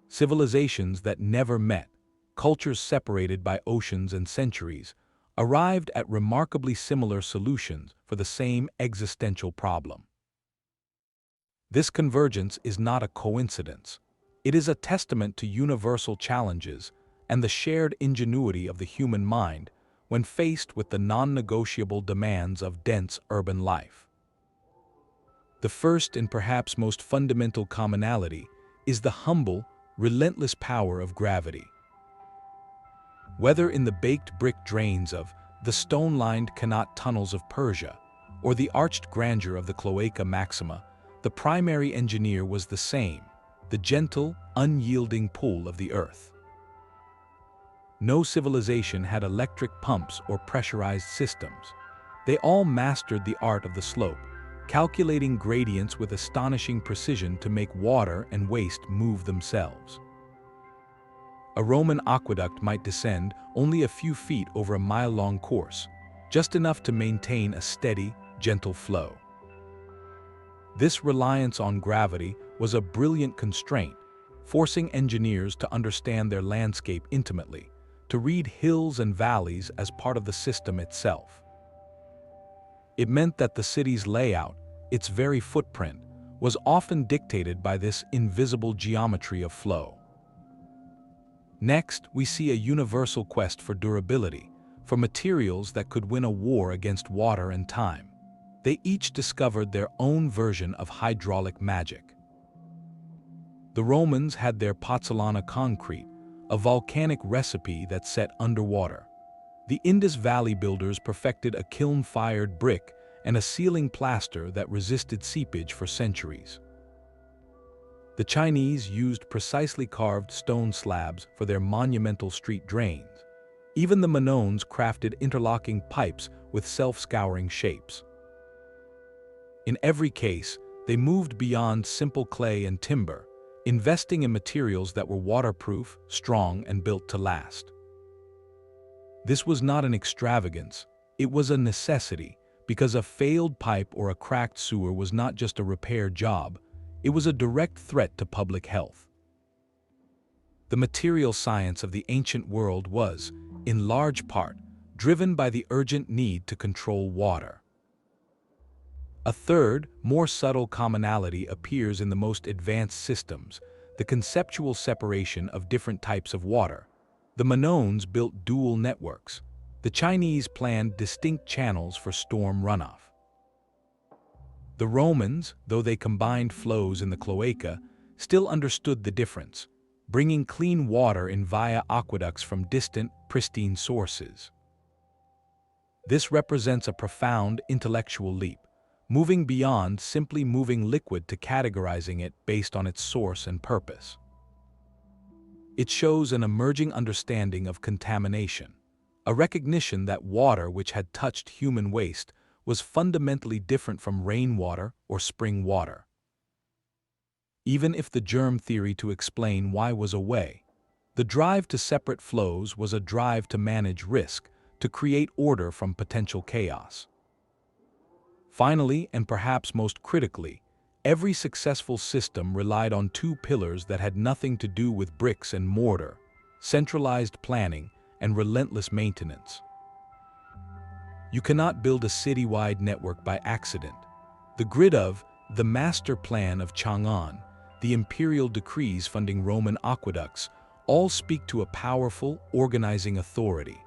Civilizations that never met, cultures separated by oceans and centuries, arrived at remarkably similar solutions for the same existential problem. This convergence is not a coincidence. It is a testament to universal challenges and the shared ingenuity of the human mind when faced with the non-negotiable demands of dense urban life. The first and perhaps most fundamental commonality is the humble, relentless power of gravity. Whether in the baked brick drains of the stone-lined qanat tunnels of Persia or the arched grandeur of the Cloaca Maxima, the primary engineer was the same, the gentle, unyielding pull of the earth. No civilization had electric pumps or pressurized systems. They all mastered the art of the slope, calculating gradients with astonishing precision to make water and waste move themselves. A Roman aqueduct might descend only a few feet over a mile-long course, just enough to maintain a steady, gentle flow. This reliance on gravity was a brilliant constraint, forcing engineers to understand their landscape intimately, to read hills and valleys as part of the system itself. It meant that the city's layout, its very footprint, was often dictated by this invisible geometry of flow. Next, we see a universal quest for durability, for materials that could win a war against water and time. They each discovered their own version of hydraulic magic. The Romans had their pozzolana concrete, a volcanic recipe that set underwater. The Indus Valley builders perfected a kiln-fired brick and a ceiling plaster that resisted seepage for centuries. The Chinese used precisely carved stone slabs for their monumental street drains. Even the Minoans crafted interlocking pipes with self-scouring shapes. In every case, they moved beyond simple clay and timber, investing in materials that were waterproof, strong, and built to last. This was not an extravagance, it was a necessity, because a failed pipe or a cracked sewer was not just a repair job, it was a direct threat to public health. The material science of the ancient world was, in large part, driven by the urgent need to control water. A third, more subtle commonality appears in the most advanced systems, the conceptual separation of different types of water. The Minoans built dual networks. The Chinese planned distinct channels for storm runoff. The Romans, though they combined flows in the cloaca, still understood the difference, bringing clean water in via aqueducts from distant, pristine sources. This represents a profound intellectual leap, moving beyond simply moving liquid to categorizing it based on its source and purpose. It shows an emerging understanding of contamination, a recognition that water which had touched human waste was fundamentally different from rainwater or spring water. Even if the germ theory to explain why was a way, the drive to separate flows was a drive to manage risk, to create order from potential chaos. Finally, and perhaps most critically, every successful system relied on two pillars that had nothing to do with bricks and mortar: centralized planning and relentless maintenance. You cannot build a citywide network by accident. The grid of the master plan of Chang'an, the imperial decrees funding Roman aqueducts, all speak to a powerful, organizing authority.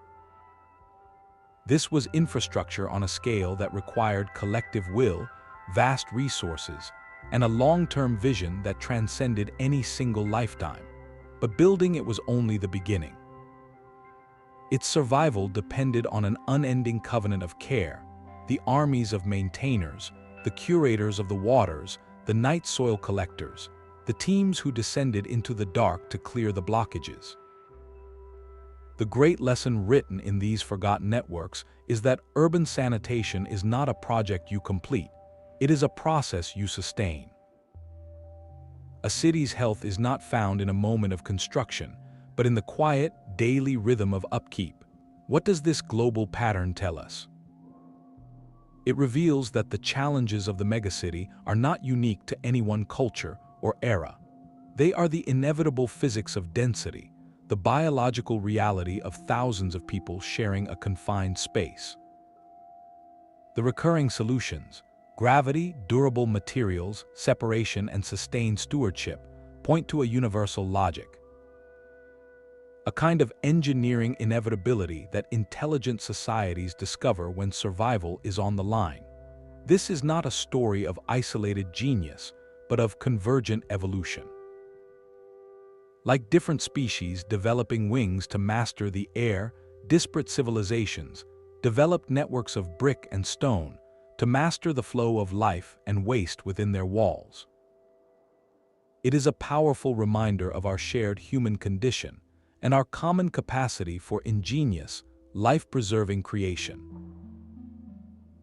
This was infrastructure on a scale that required collective will, vast resources, and a long-term vision that transcended any single lifetime. But building it was only the beginning. Its survival depended on an unending covenant of care, the armies of maintainers, the curators of the waters, the night soil collectors, the teams who descended into the dark to clear the blockages. The great lesson written in these forgotten networks is that urban sanitation is not a project you complete, it is a process you sustain. A city's health is not found in a moment of construction, but in the quiet, daily rhythm of upkeep. What does this global pattern tell us? It reveals that the challenges of the megacity are not unique to any one culture or era. They are the inevitable physics of density, the biological reality of thousands of people sharing a confined space. The recurring solutions, gravity, durable materials, separation, and sustained stewardship, point to a universal logic. A kind of engineering inevitability that intelligent societies discover when survival is on the line. This is not a story of isolated genius, but of convergent evolution. Like different species developing wings to master the air, disparate civilizations developed networks of brick and stone to master the flow of life and waste within their walls. It is a powerful reminder of our shared human condition and our common capacity for ingenious, life-preserving creation.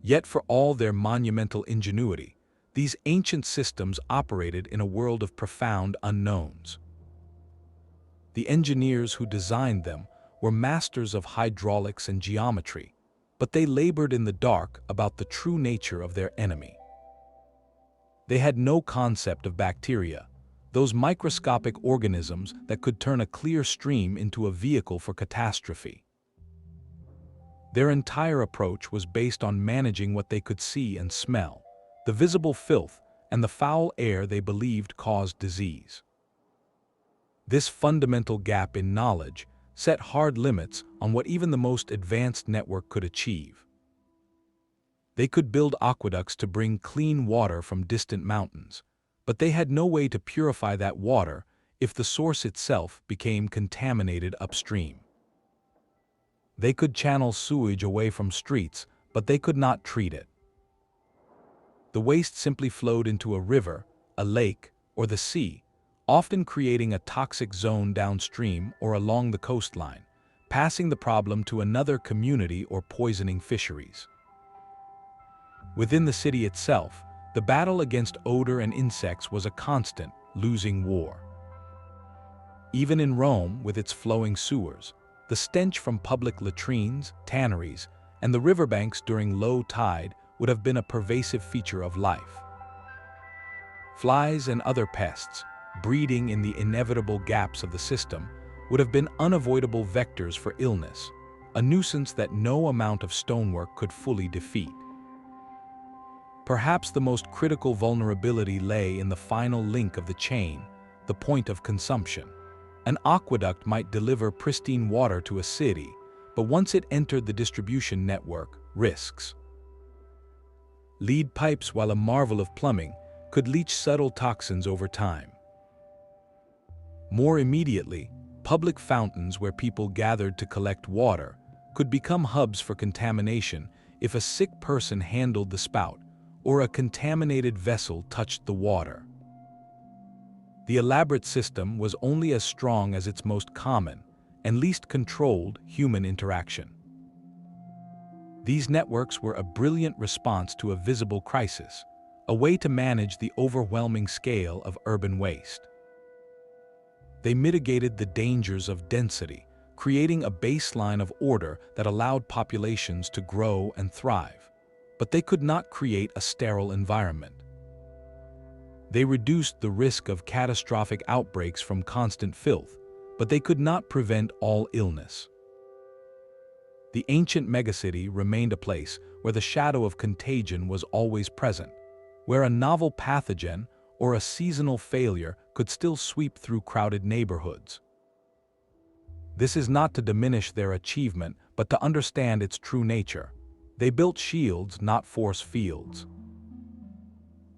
Yet for all their monumental ingenuity, these ancient systems operated in a world of profound unknowns. The engineers who designed them were masters of hydraulics and geometry, but they labored in the dark about the true nature of their enemy. They had no concept of bacteria, those microscopic organisms that could turn a clear stream into a vehicle for catastrophe. Their entire approach was based on managing what they could see and smell, the visible filth and the foul air they believed caused disease. This fundamental gap in knowledge set hard limits on what even the most advanced network could achieve. They could build aqueducts to bring clean water from distant mountains, but they had no way to purify that water if the source itself became contaminated upstream. They could channel sewage away from streets, but they could not treat it. The waste simply flowed into a river, a lake, or the sea, often creating a toxic zone downstream or along the coastline, passing the problem to another community or poisoning fisheries. Within the city itself, the battle against odor and insects was a constant, losing war. Even in Rome, with its flowing sewers, the stench from public latrines, tanneries, and the riverbanks during low tide would have been a pervasive feature of life. Flies and other pests, breeding in the inevitable gaps of the system, would have been unavoidable vectors for illness, a nuisance that no amount of stonework could fully defeat. Perhaps the most critical vulnerability lay in the final link of the chain, the point of consumption. An aqueduct might deliver pristine water to a city, but once it entered the distribution network, risks. Lead pipes, while a marvel of plumbing, could leach subtle toxins over time. More immediately, public fountains where people gathered to collect water could become hubs for contamination if a sick person handled the spout or a contaminated vessel touched the water. The elaborate system was only as strong as its most common and least controlled human interaction. These networks were a brilliant response to a visible crisis, a way to manage the overwhelming scale of urban waste. They mitigated the dangers of density, creating a baseline of order that allowed populations to grow and thrive. But they could not create a sterile environment. They reduced the risk of catastrophic outbreaks from constant filth, but they could not prevent all illness. The ancient megacity remained a place where the shadow of contagion was always present, where a novel pathogen or a seasonal failure could still sweep through crowded neighborhoods. This is not to diminish their achievement, but to understand its true nature. They built shields, not force fields.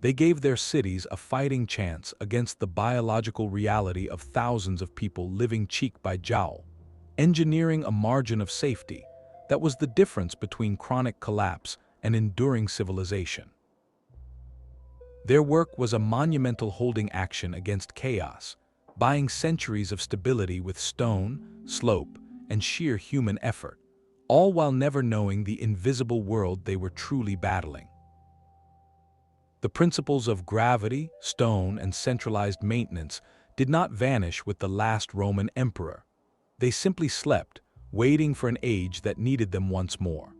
They gave their cities a fighting chance against the biological reality of thousands of people living cheek by jowl, engineering a margin of safety that was the difference between chronic collapse and enduring civilization. Their work was a monumental holding action against chaos, buying centuries of stability with stone, slope, and sheer human effort, all while never knowing the invisible world they were truly battling. The principles of gravity, stone, and centralized maintenance did not vanish with the last Roman emperor. They simply slept, waiting for an age that needed them once more.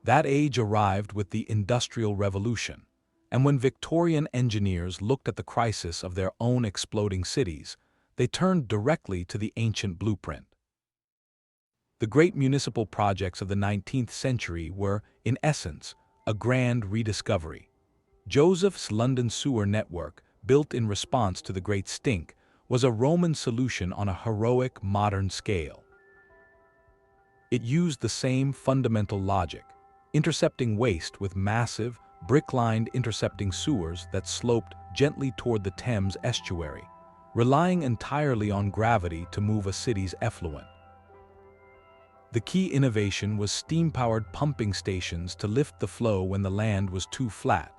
That age arrived with the Industrial Revolution, and when Victorian engineers looked at the crisis of their own exploding cities, they turned directly to the ancient blueprint. The great municipal projects of the 19th century were, in essence, a grand rediscovery. Joseph's London sewer network, built in response to the Great Stink, was a Roman solution on a heroic modern scale. It used the same fundamental logic, intercepting waste with massive, brick-lined intercepting sewers that sloped gently toward the Thames estuary, relying entirely on gravity to move a city's effluent. The key innovation was steam-powered pumping stations to lift the flow when the land was too flat.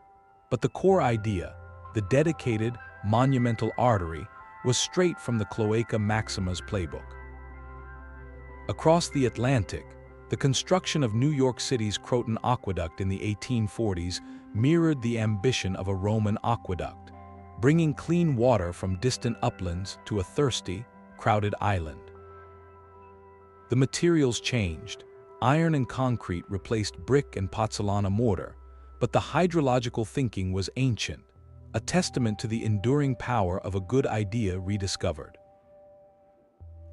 But the core idea, the dedicated, monumental artery, was straight from the Cloaca Maxima's playbook. Across the Atlantic, the construction of New York City's Croton Aqueduct in the 1840s mirrored the ambition of a Roman aqueduct, bringing clean water from distant uplands to a thirsty, crowded island. The materials changed. Iron and concrete replaced brick and pozzolana mortar, but the hydrological thinking was ancient, a testament to the enduring power of a good idea rediscovered.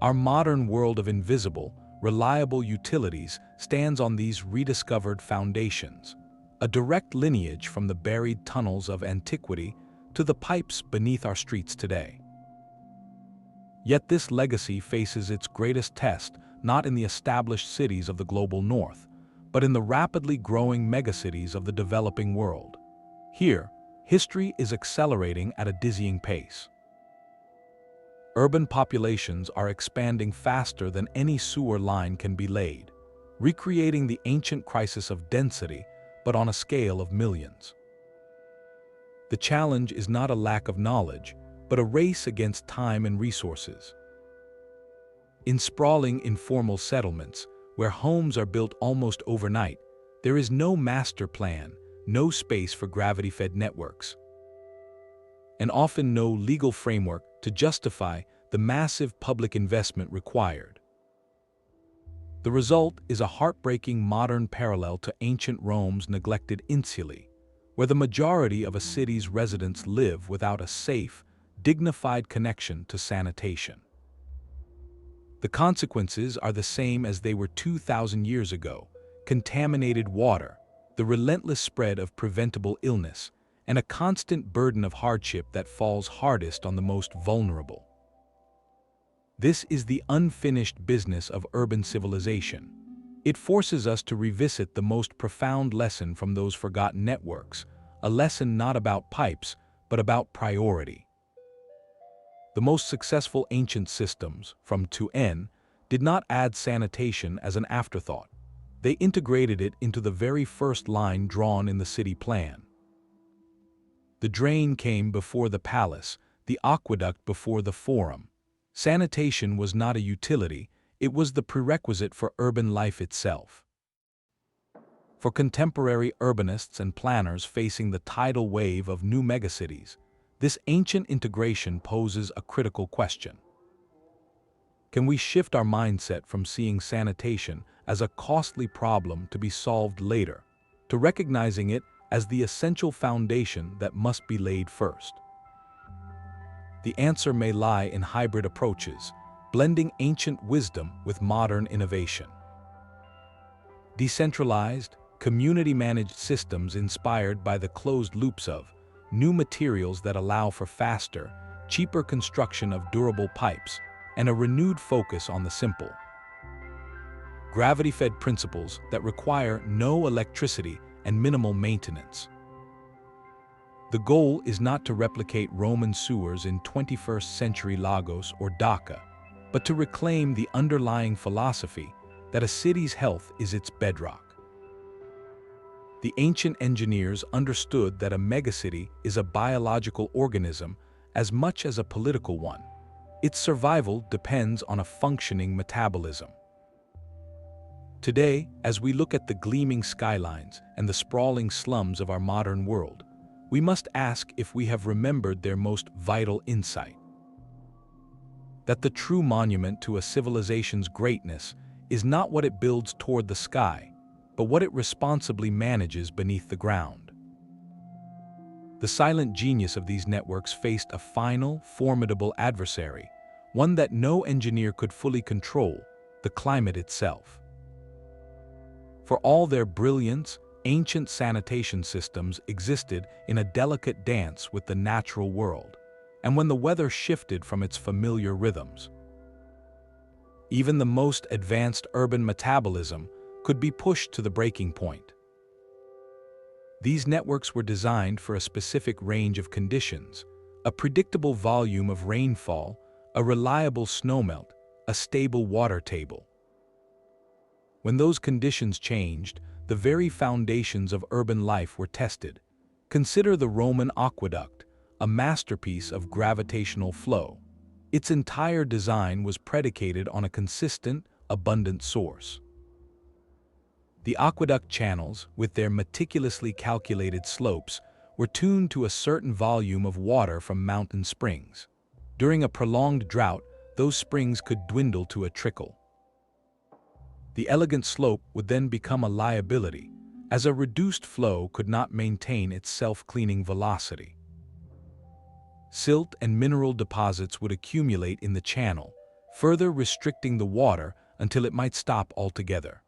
Our modern world of invisible, reliable utilities stands on these rediscovered foundations, a direct lineage from the buried tunnels of antiquity to the pipes beneath our streets today. Yet this legacy faces its greatest test not in the established cities of the global north, but in the rapidly growing megacities of the developing world. Here, history is accelerating at a dizzying pace. Urban populations are expanding faster than any sewer line can be laid, recreating the ancient crisis of density, but on a scale of millions. The challenge is not a lack of knowledge, but a race against time and resources. In sprawling informal settlements, where homes are built almost overnight, there is no master plan, no space for gravity-fed networks, and often no legal framework to justify the massive public investment required. The result is a heartbreaking modern parallel to ancient Rome's neglected insulae, where the majority of a city's residents live without a safe, dignified connection to sanitation. The consequences are the same as they were 2,000 years ago: contaminated water, the relentless spread of preventable illness, and a constant burden of hardship that falls hardest on the most vulnerable. This is the unfinished business of urban civilization. It forces us to revisit the most profound lesson from those forgotten networks, a lesson not about pipes, but about priority. The most successful ancient systems, from to N, did not add sanitation as an afterthought. They integrated it into the very first line drawn in the city plan. The drain came before the palace, the aqueduct before the forum. Sanitation was not a utility, it was the prerequisite for urban life itself. For contemporary urbanists and planners facing the tidal wave of new megacities, this ancient integration poses a critical question. Can we shift our mindset from seeing sanitation as a costly problem to be solved later, to recognizing it as the essential foundation that must be laid first? The answer may lie in hybrid approaches, blending ancient wisdom with modern innovation. Decentralized, community-managed systems inspired by the closed loops of new materials that allow for faster, cheaper construction of durable pipes, and a renewed focus on the simple. Gravity-fed principles that require no electricity and minimal maintenance. The goal is not to replicate Roman sewers in 21st century Lagos or Dhaka, but to reclaim the underlying philosophy that a city's health is its bedrock. The ancient engineers understood that a megacity is a biological organism as much as a political one. Its survival depends on a functioning metabolism. Today, as we look at the gleaming skylines and the sprawling slums of our modern world, we must ask if we have remembered their most vital insight. That the true monument to a civilization's greatness is not what it builds toward the sky, but what it responsibly manages beneath the ground. The silent genius of these networks faced a final, formidable adversary, one that no engineer could fully control: the climate itself. For all their brilliance, ancient sanitation systems existed in a delicate dance with the natural world, and when the weather shifted from its familiar rhythms, even the most advanced urban metabolism could be pushed to the breaking point. These networks were designed for a specific range of conditions: a predictable volume of rainfall, a reliable snowmelt, a stable water table. When those conditions changed, the very foundations of urban life were tested. Consider the Roman aqueduct, a masterpiece of gravitational flow. Its entire design was predicated on a consistent, abundant source. The aqueduct channels, with their meticulously calculated slopes, were tuned to a certain volume of water from mountain springs. During a prolonged drought, those springs could dwindle to a trickle. The elegant slope would then become a liability, as a reduced flow could not maintain its self-cleaning velocity. Silt and mineral deposits would accumulate in the channel, further restricting the water until it might stop altogether.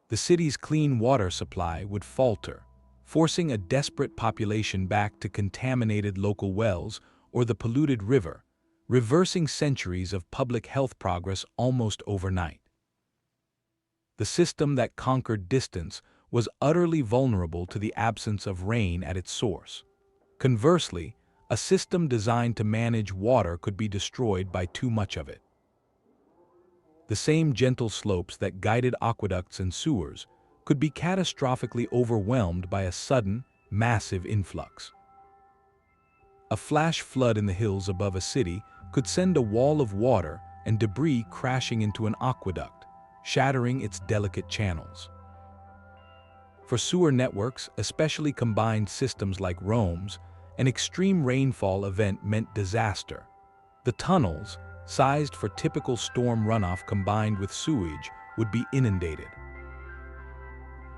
The city's clean water supply would falter, forcing a desperate population back to contaminated local wells or the polluted river, reversing centuries of public health progress almost overnight. The system that conquered distance was utterly vulnerable to the absence of rain at its source. Conversely, a system designed to manage water could be destroyed by too much of it. The same gentle slopes that guided aqueducts and sewers could be catastrophically overwhelmed by a sudden, massive influx. A flash flood in the hills above a city could send a wall of water and debris crashing into an aqueduct, shattering its delicate channels. For sewer networks, especially combined systems like Rome's, an extreme rainfall event meant disaster. The tunnels, sized for typical storm runoff combined with sewage, would be inundated.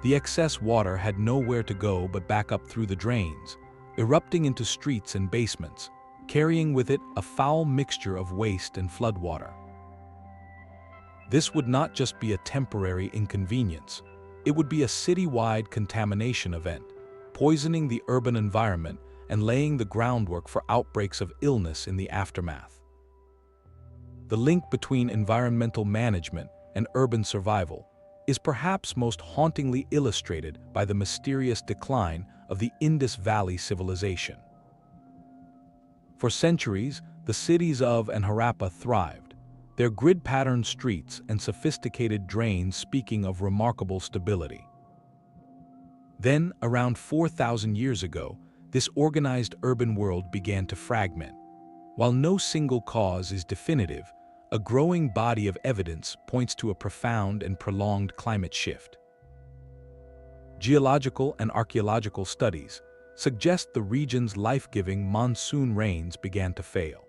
The excess water had nowhere to go but back up through the drains, erupting into streets and basements, carrying with it a foul mixture of waste and floodwater. This would not just be a temporary inconvenience, it would be a citywide contamination event, poisoning the urban environment and laying the groundwork for outbreaks of illness in the aftermath. The link between environmental management and urban survival is perhaps most hauntingly illustrated by the mysterious decline of the Indus Valley civilization. For centuries, the cities of and Harappa thrived, their grid-patterned streets and sophisticated drains speaking of remarkable stability. Then, around 4,000 years ago, this organized urban world began to fragment. While no single cause is definitive, a growing body of evidence points to a profound and prolonged climate shift. Geological and archaeological studies suggest the region's life-giving monsoon rains began to fail.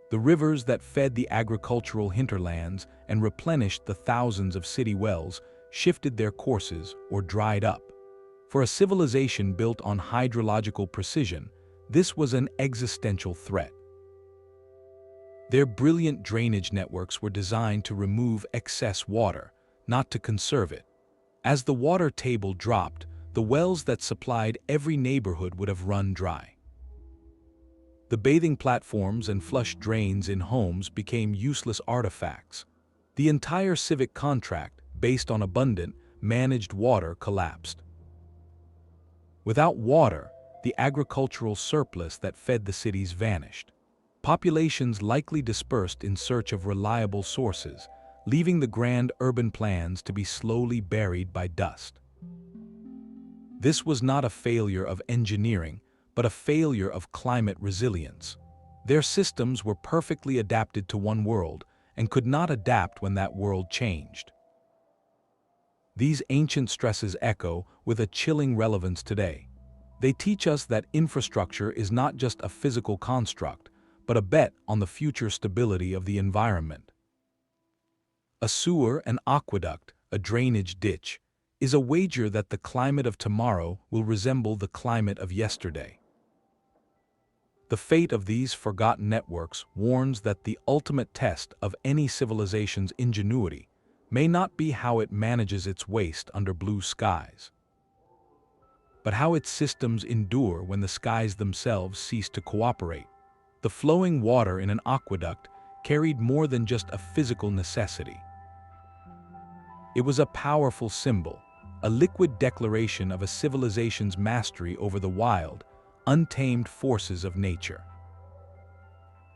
The rivers that fed the agricultural hinterlands and replenished the thousands of city wells shifted their courses or dried up. For a civilization built on hydrological precision, this was an existential threat. Their brilliant drainage networks were designed to remove excess water, not to conserve it. As the water table dropped, the wells that supplied every neighborhood would have run dry. The bathing platforms and flush drains in homes became useless artifacts. The entire civic contract, based on abundant, managed water, collapsed. Without water, the agricultural surplus that fed the cities vanished. Populations likely dispersed in search of reliable sources, leaving the grand urban plans to be slowly buried by dust. This was not a failure of engineering, but a failure of climate resilience. Their systems were perfectly adapted to one world and could not adapt when that world changed. These ancient stresses echo with a chilling relevance today. They teach us that infrastructure is not just a physical construct, but a bet on the future stability of the environment. A sewer, an aqueduct, a drainage ditch, is a wager that the climate of tomorrow will resemble the climate of yesterday. The fate of these forgotten networks warns that the ultimate test of any civilization's ingenuity may not be how it manages its waste under blue skies, but how its systems endure when the skies themselves cease to cooperate. The flowing water in an aqueduct carried more than just a physical necessity. It was a powerful symbol, a liquid declaration of a civilization's mastery over the wild, untamed forces of nature.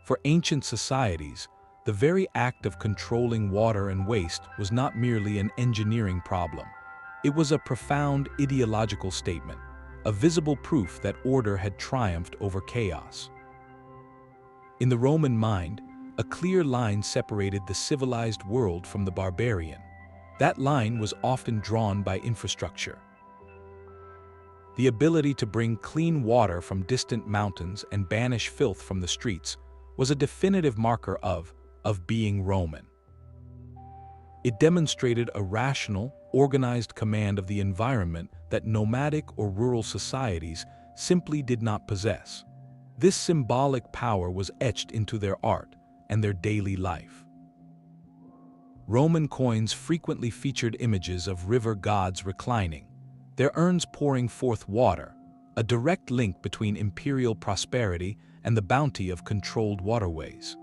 For ancient societies, the very act of controlling water and waste was not merely an engineering problem. It was a profound ideological statement, a visible proof that order had triumphed over chaos. In the Roman mind, a clear line separated the civilized world from the barbarian. That line was often drawn by infrastructure. The ability to bring clean water from distant mountains and banish filth from the streets was a definitive marker of being Roman. It demonstrated a rational, organized command of the environment that nomadic or rural societies simply did not possess. This symbolic power was etched into their art and their daily life. Roman coins frequently featured images of river gods reclining, their urns pouring forth water, a direct link between imperial prosperity and the bounty of controlled waterways.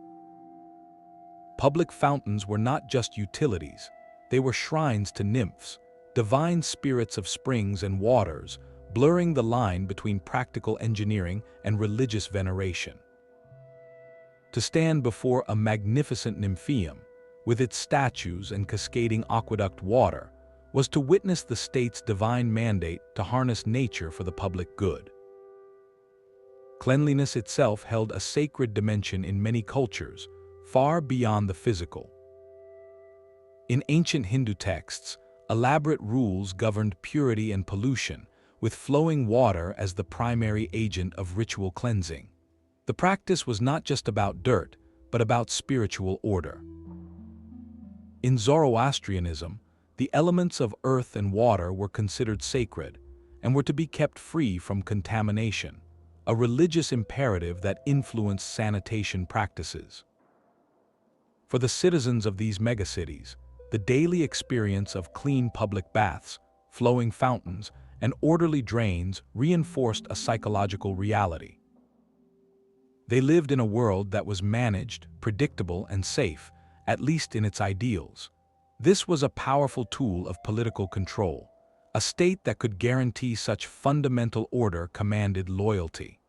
Public fountains were not just utilities, they were shrines to nymphs, divine spirits of springs and waters, blurring the line between practical engineering and religious veneration. To stand before a magnificent nymphaeum, with its statues and cascading aqueduct water, was to witness the state's divine mandate to harness nature for the public good. Cleanliness itself held a sacred dimension in many cultures, far beyond the physical. In ancient Hindu texts, elaborate rules governed purity and pollution, with flowing water as the primary agent of ritual cleansing. The practice was not just about dirt, but about spiritual order. In Zoroastrianism, the elements of earth and water were considered sacred and were to be kept free from contamination, a religious imperative that influenced sanitation practices. For the citizens of these megacities, the daily experience of clean public baths, flowing fountains, and orderly drains reinforced a psychological reality. They lived in a world that was managed, predictable, and safe, at least in its ideals. This was a powerful tool of political control. A state that could guarantee such fundamental order commanded loyalty.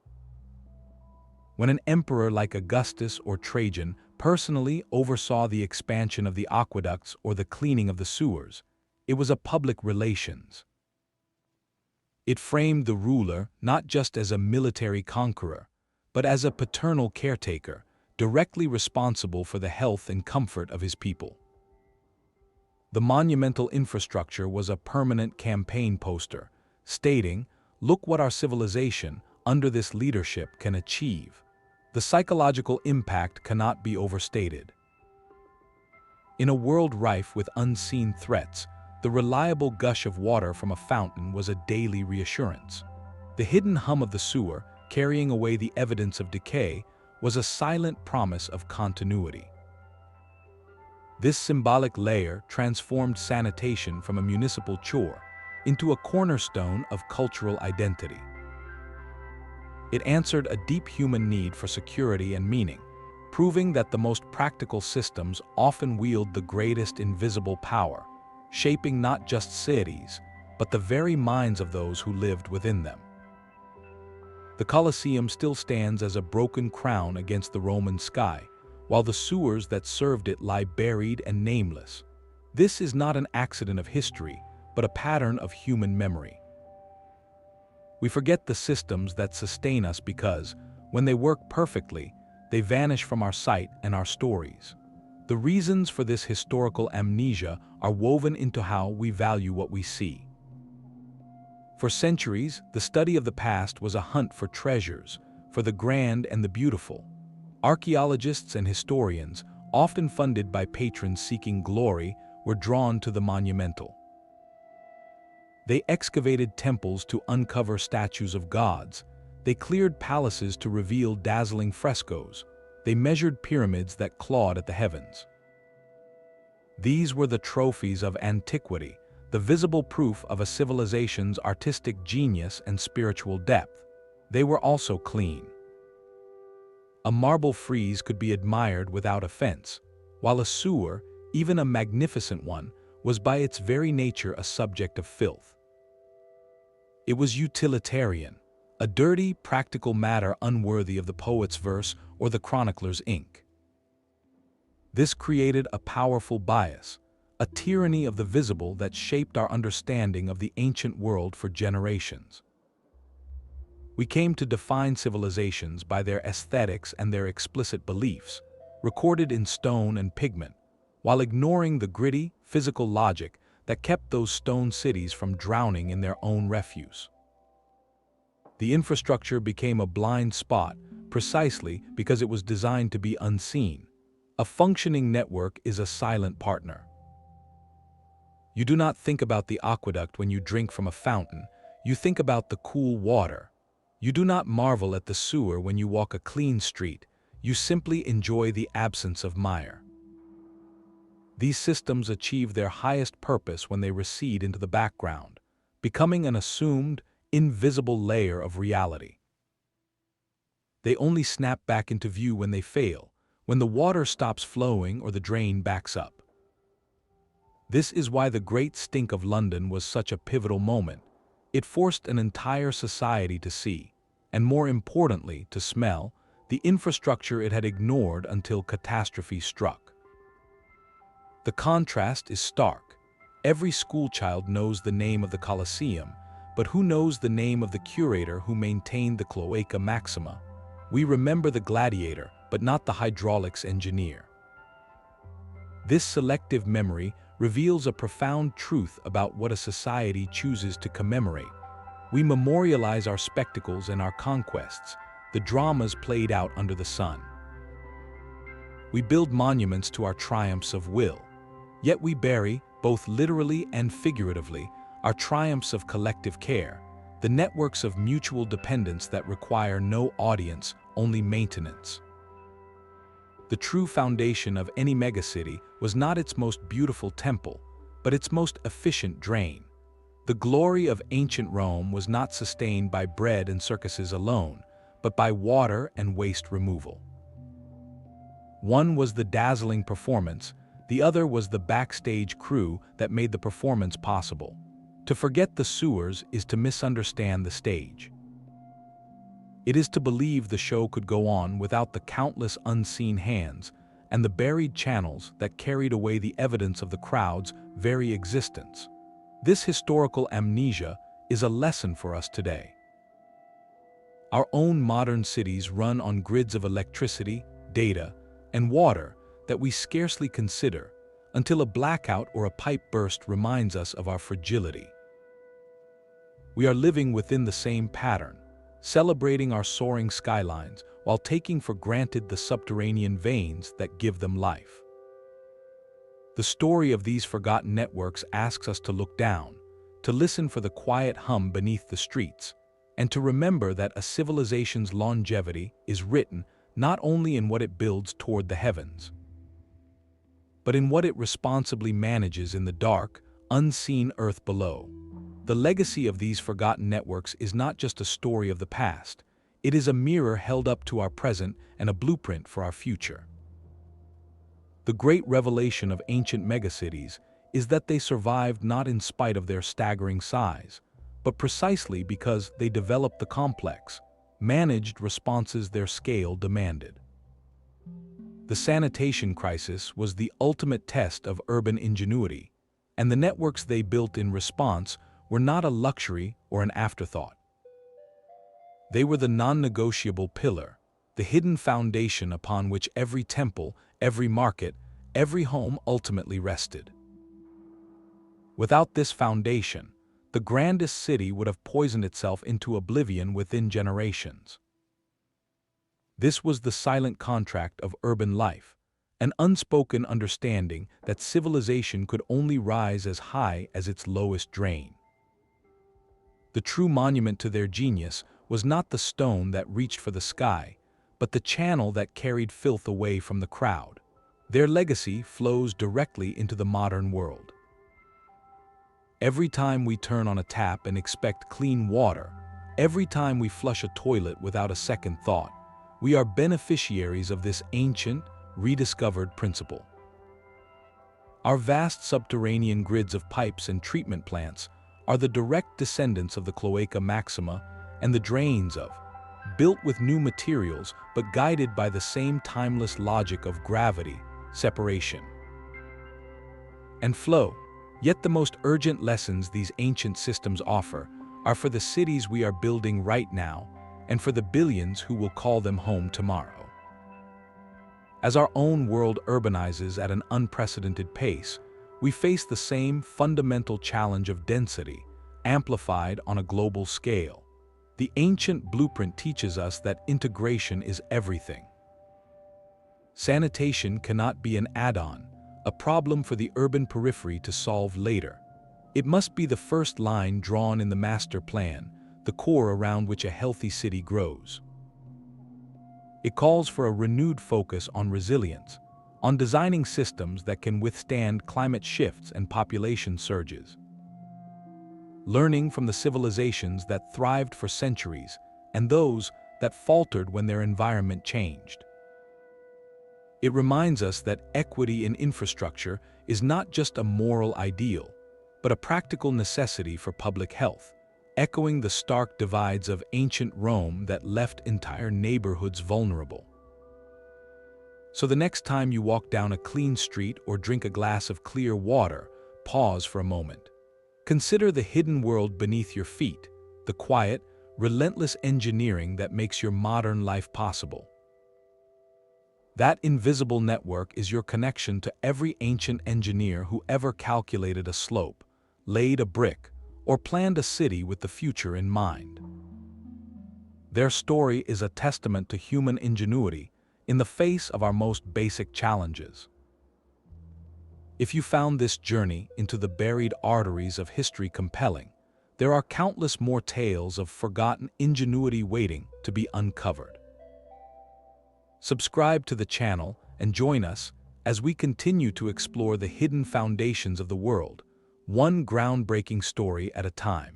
When an emperor like Augustus or Trajan personally oversaw the expansion of the aqueducts or the cleaning of the sewers, it was a public relations. It framed the ruler not just as a military conqueror, but as a paternal caretaker, directly responsible for the health and comfort of his people. The monumental infrastructure was a permanent campaign poster, stating, "Look what our civilization, under this leadership, can achieve." The psychological impact cannot be overstated. In a world rife with unseen threats, the reliable gush of water from a fountain was a daily reassurance. The hidden hum of the sewer, carrying away the evidence of decay, was a silent promise of continuity. This symbolic layer transformed sanitation from a municipal chore into a cornerstone of cultural identity. It answered a deep human need for security and meaning, proving that the most practical systems often wield the greatest invisible power, shaping not just cities, but the very minds of those who lived within them. The Colosseum still stands as a broken crown against the Roman sky, while the sewers that served it lie buried and nameless. This is not an accident of history, but a pattern of human memory. We forget the systems that sustain us because, when they work perfectly, they vanish from our sight and our stories. The reasons for this historical amnesia are woven into how we value what we see. For centuries, the study of the past was a hunt for treasures, for the grand and the beautiful. Archaeologists and historians, often funded by patrons seeking glory, were drawn to the monumental. They excavated temples to uncover statues of gods. They cleared palaces to reveal dazzling frescoes. They measured pyramids that clawed at the heavens. These were the trophies of antiquity, the visible proof of a civilization's artistic genius and spiritual depth. They were also clean. A marble frieze could be admired without offense, while a sewer, even a magnificent one, was by its very nature a subject of filth. It was utilitarian, a dirty, practical matter unworthy of the poet's verse or the chronicler's ink. This created a powerful bias, a tyranny of the visible that shaped our understanding of the ancient world for generations. We came to define civilizations by their aesthetics and their explicit beliefs, recorded in stone and pigment, while ignoring the gritty, physical logic that kept those stone cities from drowning in their own refuse. The infrastructure became a blind spot precisely because it was designed to be unseen. A functioning network is a silent partner. You do not think about the aqueduct when you drink from a fountain, you think about the cool water. You do not marvel at the sewer when you walk a clean street, you simply enjoy the absence of mire. These systems achieve their highest purpose when they recede into the background, becoming an assumed, invisible layer of reality. They only snap back into view when they fail, when the water stops flowing or the drain backs up. This is why the Great Stink of London was such a pivotal moment. It forced an entire society to see, and more importantly, to smell, the infrastructure it had ignored until catastrophe struck. The contrast is stark. Every schoolchild knows the name of the Colosseum, but who knows the name of the curator who maintained the Cloaca Maxima? We remember the gladiator, but not the hydraulics engineer. This selective memory reveals a profound truth about what a society chooses to commemorate. We memorialize our spectacles and our conquests, the dramas played out under the sun. We build monuments to our triumphs of will, yet we bury, both literally and figuratively, our triumphs of collective care, the networks of mutual dependence that require no audience, only maintenance. The true foundation of any megacity was not its most beautiful temple, but its most efficient drain. The glory of ancient Rome was not sustained by bread and circuses alone, but by water and waste removal. One was the dazzling performance, the other was the backstage crew that made the performance possible. To forget the sewers is to misunderstand the stage. It is to believe the show could go on without the countless unseen hands and the buried channels that carried away the evidence of the crowd's very existence. This historical amnesia is a lesson for us today. Our own modern cities run on grids of electricity, data, and water that we scarcely consider until a blackout or a pipe burst reminds us of our fragility. We are living within the same pattern, celebrating our soaring skylines while taking for granted the subterranean veins that give them life. The story of these forgotten networks asks us to look down, to listen for the quiet hum beneath the streets, and to remember that a civilization's longevity is written not only in what it builds toward the heavens, but in what it responsibly manages in the dark, unseen earth below. The legacy of these forgotten networks is not just a story of the past, it is a mirror held up to our present and a blueprint for our future. The great revelation of ancient megacities is that they survived not in spite of their staggering size, but precisely because they developed the complex, managed responses their scale demanded. The sanitation crisis was the ultimate test of urban ingenuity, and the networks they built in response were not a luxury or an afterthought. They were the non-negotiable pillar, the hidden foundation upon which every temple, every market, every home ultimately rested. Without this foundation, the grandest city would have poisoned itself into oblivion within generations. This was the silent contract of urban life, an unspoken understanding that civilization could only rise as high as its lowest drain. The true monument to their genius was not the stone that reached for the sky, but the channel that carried filth away from the crowd. Their legacy flows directly into the modern world. Every time we turn on a tap and expect clean water, every time we flush a toilet without a second thought, we are beneficiaries of this ancient, rediscovered principle. Our vast subterranean grids of pipes and treatment plants are the direct descendants of the Cloaca Maxima and the drains of, built with new materials but guided by the same timeless logic of gravity, separation, and flow. Yet the most urgent lessons these ancient systems offer are for the cities we are building right now and for the billions who will call them home tomorrow. As our own world urbanizes at an unprecedented pace, we face the same fundamental challenge of density, amplified on a global scale. The ancient blueprint teaches us that integration is everything. Sanitation cannot be an add-on, a problem for the urban periphery to solve later. It must be the first line drawn in the master plan, the core around which a healthy city grows. It calls for a renewed focus on resilience, on designing systems that can withstand climate shifts and population surges. Learning from the civilizations that thrived for centuries and those that faltered when their environment changed. It reminds us that equity in infrastructure is not just a moral ideal, but a practical necessity for public health, echoing the stark divides of ancient Rome that left entire neighborhoods vulnerable. So the next time you walk down a clean street or drink a glass of clear water, pause for a moment. Consider the hidden world beneath your feet, the quiet, relentless engineering that makes your modern life possible. That invisible network is your connection to every ancient engineer who ever calculated a slope, laid a brick, or planned a city with the future in mind. Their story is a testament to human ingenuity in the face of our most basic challenges. If you found this journey into the buried arteries of history compelling, there are countless more tales of forgotten ingenuity waiting to be uncovered. Subscribe to the channel and join us as we continue to explore the hidden foundations of the world, one groundbreaking story at a time.